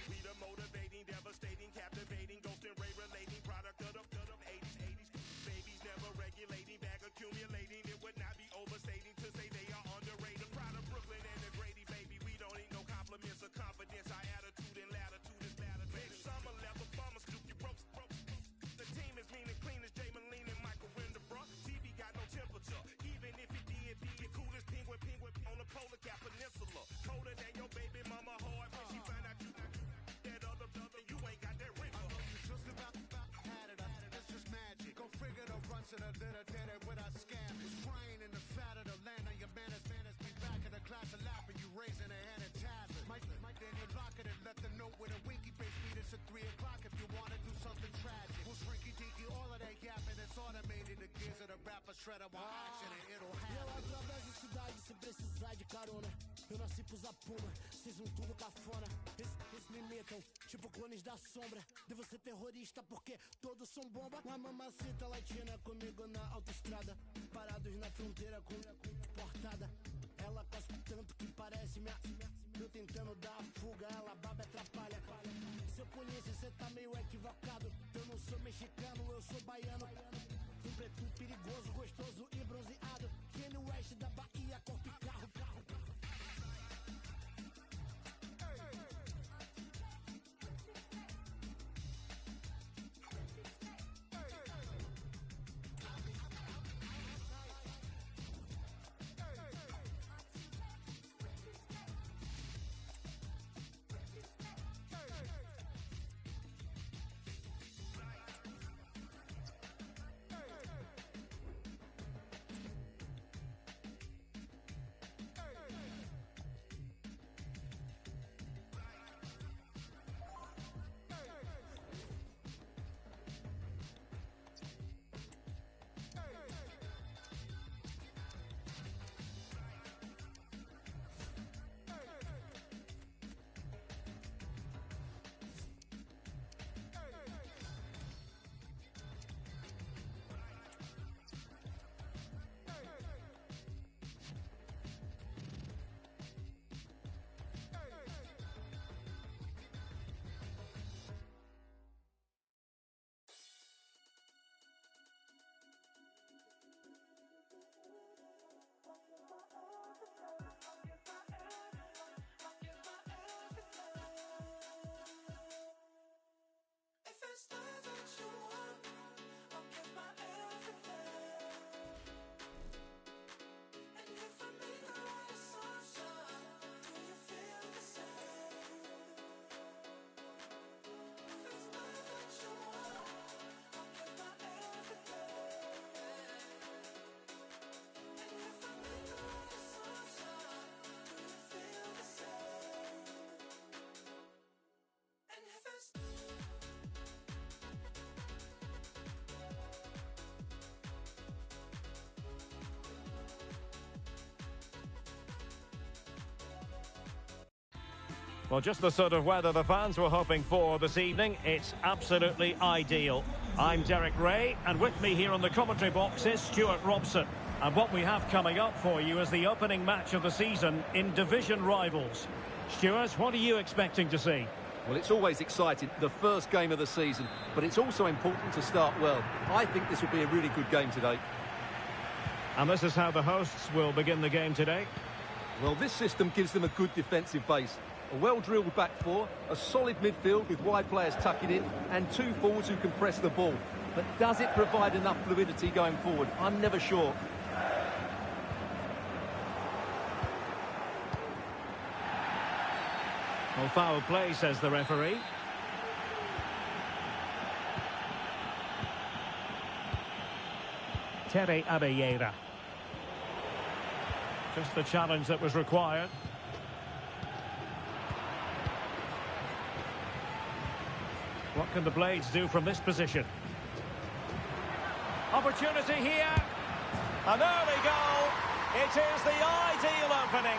Speaker 1: we the motivating, devastating, captivating, ghost and ray relating, product of the 80s. Babies never regulating, bag accumulating. It would not be overstating to say they are underrated. Proud of Brooklyn and the Grady, baby. We don't need no compliments or confidence. Our attitude and latitude is latitude. Big summer level bombers, Dookie ropes. The team is mean and clean as Jay Moline and Michael Renderbrook. TV got no temperature, even if it did be the coolest penguin on the polar cap peninsula. Colder than your baby mama hard when she find out you that other you ain't got that ring.
Speaker 10: I know you just about had it, it's just magic. Go figure the runs to the little did it without scamming. Crying in the fat of the land on your manners be back in the class of laughing, you raising a hand and tapping. Mike, then you lock it and let them know with a winky face meet us at 3 o'clock if you wanna do something tragic. We'll shrinky dinky, all of that yapping, it's automated. The gears of the rapper shredder more action and it'll happen.
Speaker 16: Eu através de cidade sem precisar de carona. Eu nasci pros Puma, vocês um tudo cafona. Eles me imitam, tipo clones da sombra. Devo ser terrorista porque todos são bomba. Uma mamacita latina comigo na autoestrada. Parados na fronteira com portada. Ela cospe tanto que parece minha. Eu tentando dar a fuga, ela baba e atrapalha. Seu polícia, cê tá meio equivocado. Eu não sou mexicano, eu sou baiano. Um preto perigoso, gostoso e bronzeado. Kanye West da Bahia, corpo e carro.
Speaker 2: Well, just the sort of weather the fans were hoping for this evening. It's absolutely ideal. I'm Derek Ray, and with me here on the commentary box is Stuart Robson. And what we have coming up for you is the opening match of the season in division rivals. Stuart, what are you expecting to see?
Speaker 4: Well, it's always exciting, the first game of the season, but it's also important to start well. I think this will be a really good game today.
Speaker 2: And this is how the hosts will begin the game today.
Speaker 4: Well, this system gives them a good defensive base. A well-drilled back four, a solid midfield with wide players tucking in, and two forwards who can press the ball. But does it provide enough fluidity going forward? I'm never sure.
Speaker 2: Well, foul play, says the referee. Terry Abeyera. Just the challenge that was required. What can the Blades do from this position? Opportunity here. An early goal. It is the ideal opening.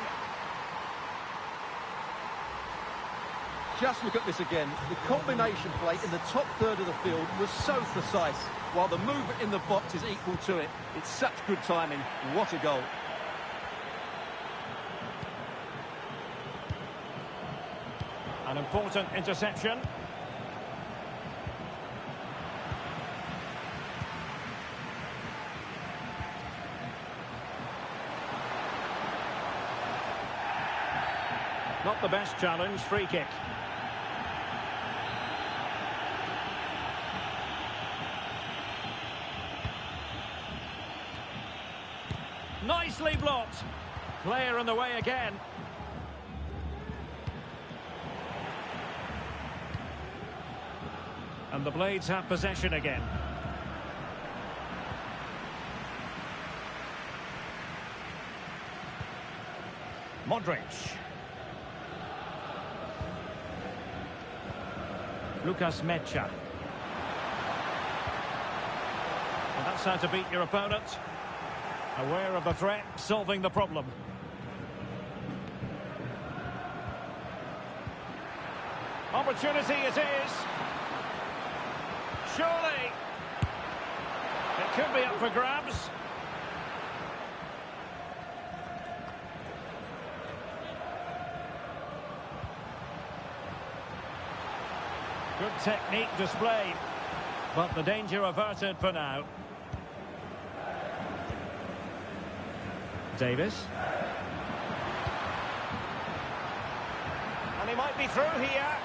Speaker 4: Just look at this again. The combination play in the top third of the field was so precise, while the movement in the box is equal to it. It's such good timing. What a goal.
Speaker 2: An important interception. Not the best challenge, free kick. Nicely blocked. Player in the way again. And the Blades have possession again. Modric. Lucas Mecha. And that's how to beat your opponent. Aware of the threat, solving the problem. Opportunity it is. Surely. It could be up for grabs. Good technique displayed, but the danger averted for now. Davis. And he might be through here.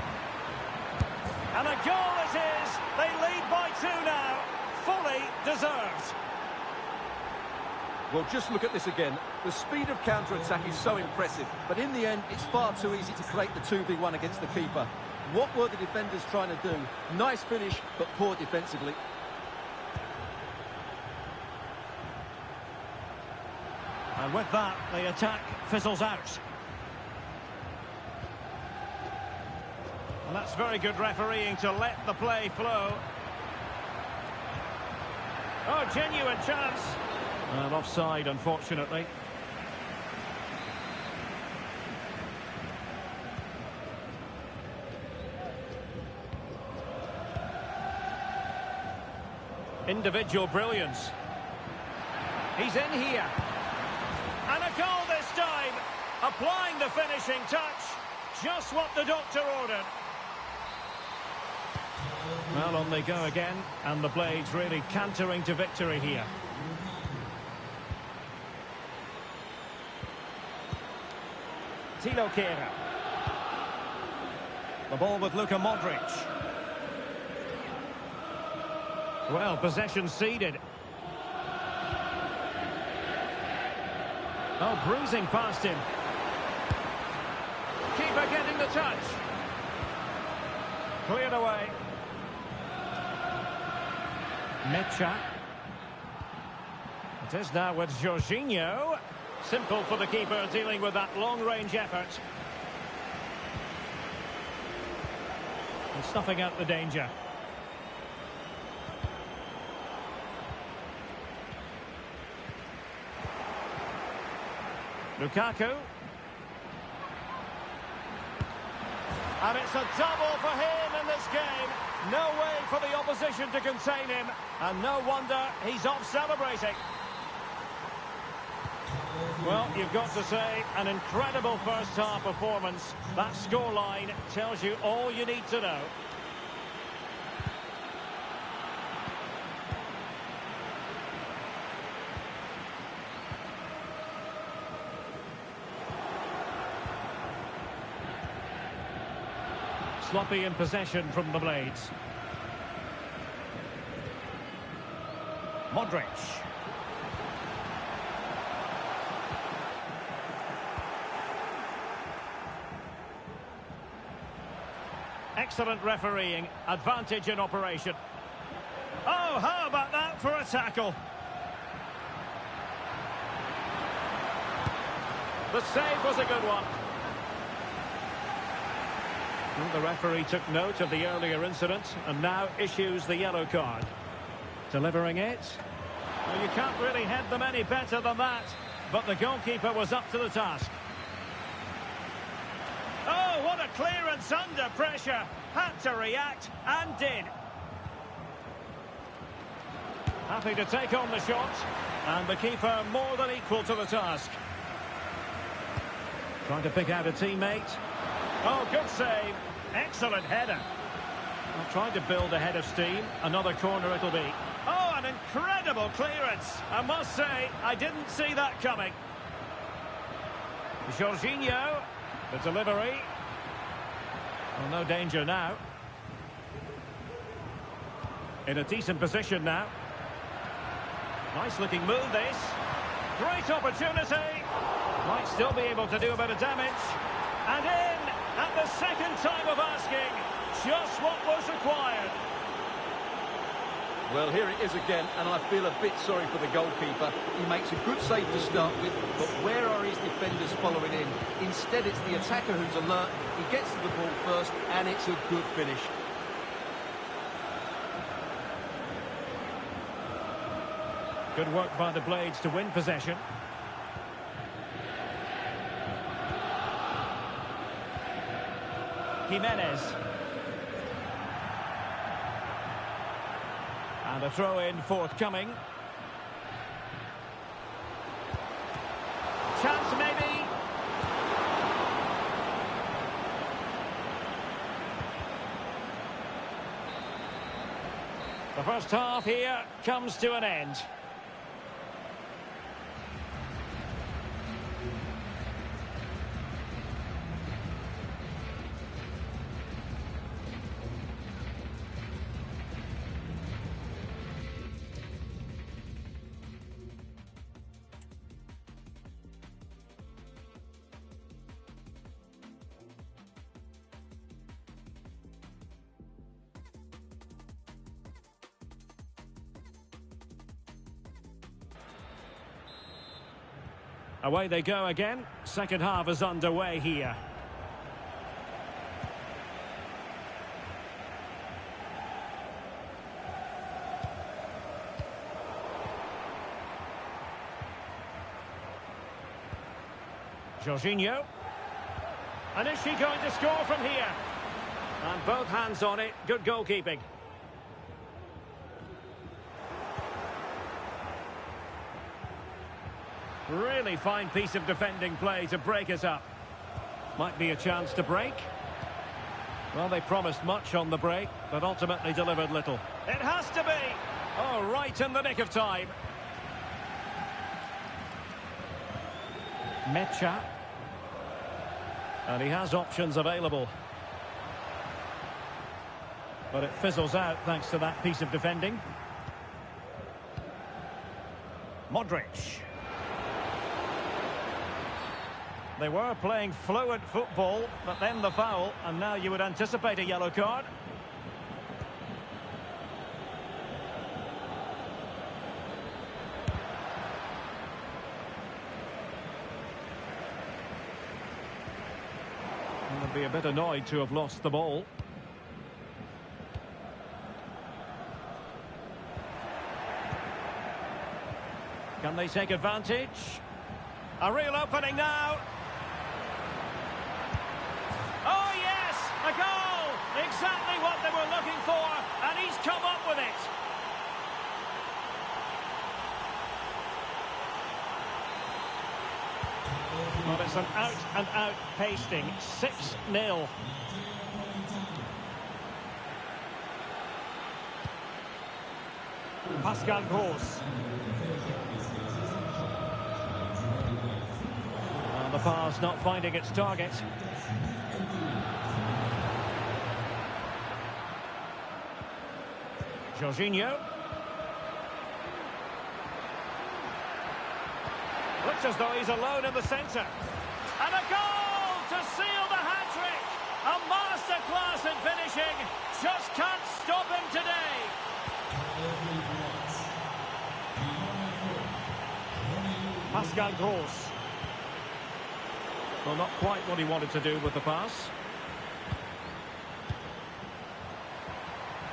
Speaker 2: And a goal it is. They lead by 2 now. Fully deserved.
Speaker 4: Well, just look at this again. The speed of counter-attack is so impressive, but in the end, it's far too easy to create the 2v1 against the keeper. What were the defenders trying to do? Nice finish, but poor defensively.
Speaker 2: And with that, the attack fizzles out. And that's very good refereeing to let the play flow. Oh, genuine chance. And offside, unfortunately. Individual brilliance. He's in here. And a goal this time. Applying the finishing touch. Just what the doctor ordered. Well, on they go again. And the Blades really cantering to victory here. Tilo Kehrer. The ball with Luka Modric. Well, possession ceded. Oh, breezing past him. Keeper getting the touch. Cleared away. Mecha. It is now with Jorginho. Simple for the keeper dealing with that long-range effort. And snuffing out the danger. Lukaku. And it's a double for him in this game. No way for the opposition to contain him. And no wonder he's off celebrating. Well, you've got to say, an incredible first-half performance. That scoreline tells you all you need to know. Sloppy in possession from the Blades. Modric. Excellent refereeing, advantage in operation. Oh, how about that for a tackle? The save was a good one. The referee took note of the earlier incident and now issues the yellow card. Delivering it. Well, you can't really head them any better than that, but the goalkeeper was up to the task. Oh, what a clearance under pressure. Had to react and did. Happy to take on the shot, and the keeper more than equal to the task. Trying to pick out a teammate. Oh, good save. Excellent header. I'm trying to build a head of steam. Another corner it'll be. Oh, an incredible clearance. I must say, I didn't see that coming. Jorginho, the delivery. Well, no danger now. In a decent position now. Nice looking move this. Great opportunity. Might still be able to do a bit of damage. And in at the second time of asking. Just what was required.
Speaker 4: Well, here it is again, and I feel a bit sorry for the goalkeeper. He makes a good save to start with, but where are his defenders following in? Instead, it's the attacker who's alert. He gets to the ball first, and it's a good finish.
Speaker 2: Good work by the Blades to win possession. Jimenez. And a throw-in forthcoming. Chance maybe. The first half here comes to an end. Away they go again. Second half is underway here. Jorginho. And is she going to score from here? And both hands on it. Good goalkeeping. Really fine piece of defending play to break us up. Might be a chance to break. Well, they promised much on the break, but ultimately delivered little. It has to be! Oh, right in the nick of time. Mecha. And he has options available. But it fizzles out thanks to that piece of defending. Modric. They were playing fluent football, but then the foul, and now you would anticipate a yellow card. They'd be a bit annoyed to have lost the ball. Can they take advantage? A real opening now. Oh, yes! A goal! exactly what they were looking for, and he's come up with it. Well, it's an out-and-out pasting. 6-0. Pascal Gross. And the pass not finding its target. Jorginho. Looks as though he's alone in the centre. And a goal to seal the hat-trick. A masterclass in finishing. Just can't stop him today. Pascal Gross. Well, not quite what he wanted to do with the pass.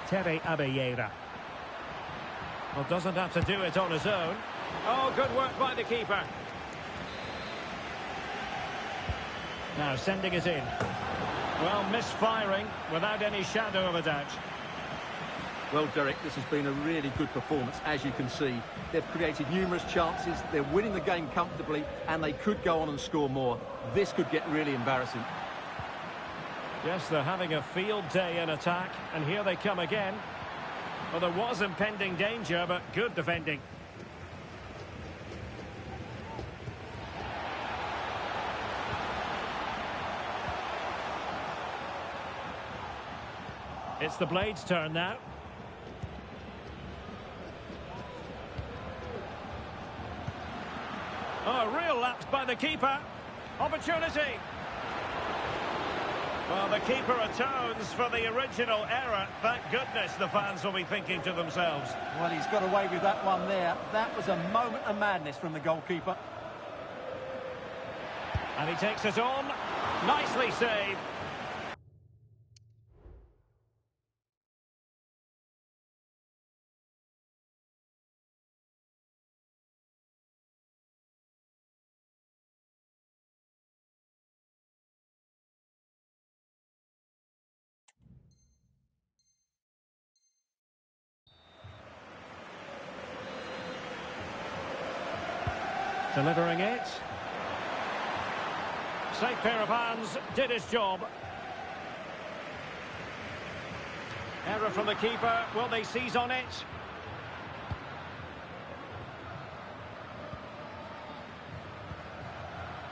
Speaker 2: Tere Abelleira. Well, doesn't have to do it on his own. Oh, good work by the keeper. Now sending it in. Well, misfiring without any shadow of a doubt.
Speaker 4: Well, Derek, this has been a really good performance, as you can see. They've created numerous chances, they're winning the game comfortably, and they could go on and score more. This could get really embarrassing.
Speaker 2: Yes, they're having a field day in attack, and here they come again. Well, there was impending danger, but good defending. It's the Blades' turn now. Oh, real lapse by the keeper. Opportunity. Well, the keeper atones for the original error. Thank goodness the fans will be thinking to themselves.
Speaker 4: Well, he's got away with that one there. That was a moment of madness from the goalkeeper.
Speaker 2: And he takes it on. Nicely saved. Delivering it. Safe pair of hands, did his job. Error from the keeper, will they seize on it?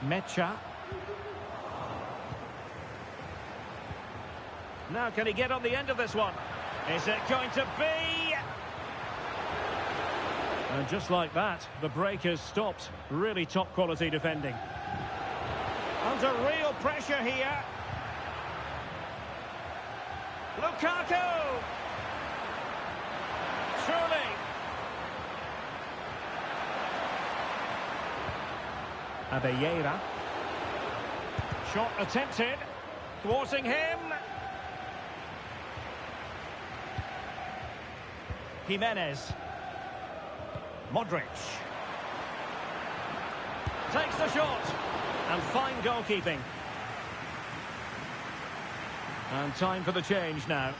Speaker 2: Mecha. Now can he get on the end of this one? Is it going to be? And just like that, the break is stopped. Really top quality defending. Under real pressure here. Lukaku! Surely. Abelleira. Shot attempted. Thwarting him. Jimenez. Modric. Takes the shot. And fine goalkeeping. And time for the change now.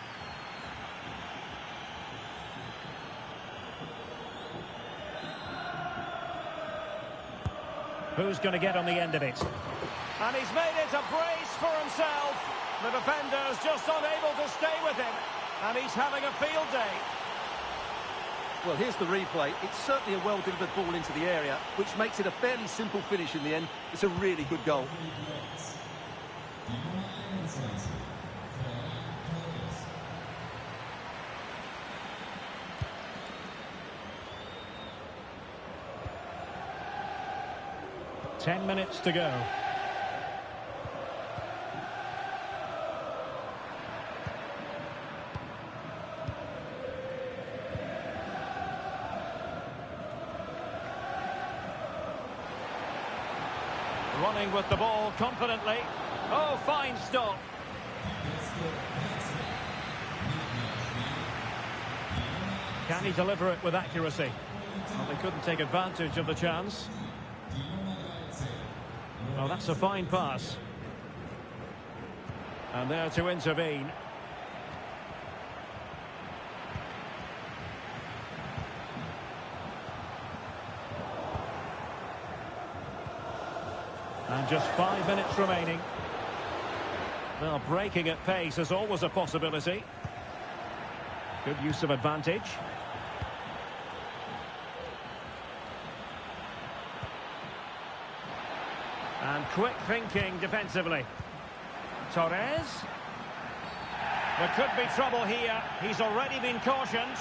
Speaker 2: Who's going to get on the end of it? And he's made it a brace for himself. The defender's just unable to stay with him. And he's having a field day.
Speaker 4: Well, here's the replay. It's certainly a well-delivered ball into the area, which makes it a fairly simple finish in the end. It's a really good goal.
Speaker 2: Ten minutes to go. Running with the ball confidently. Oh, fine stop. Can he deliver it with accuracy? Well, they couldn't take advantage of the chance. Well, that's a fine pass. And there to intervene. And just 5 minutes remaining. Well, breaking at pace is always a possibility. Good use of advantage. And quick thinking defensively. Torres. There could be trouble here. He's already been cautioned.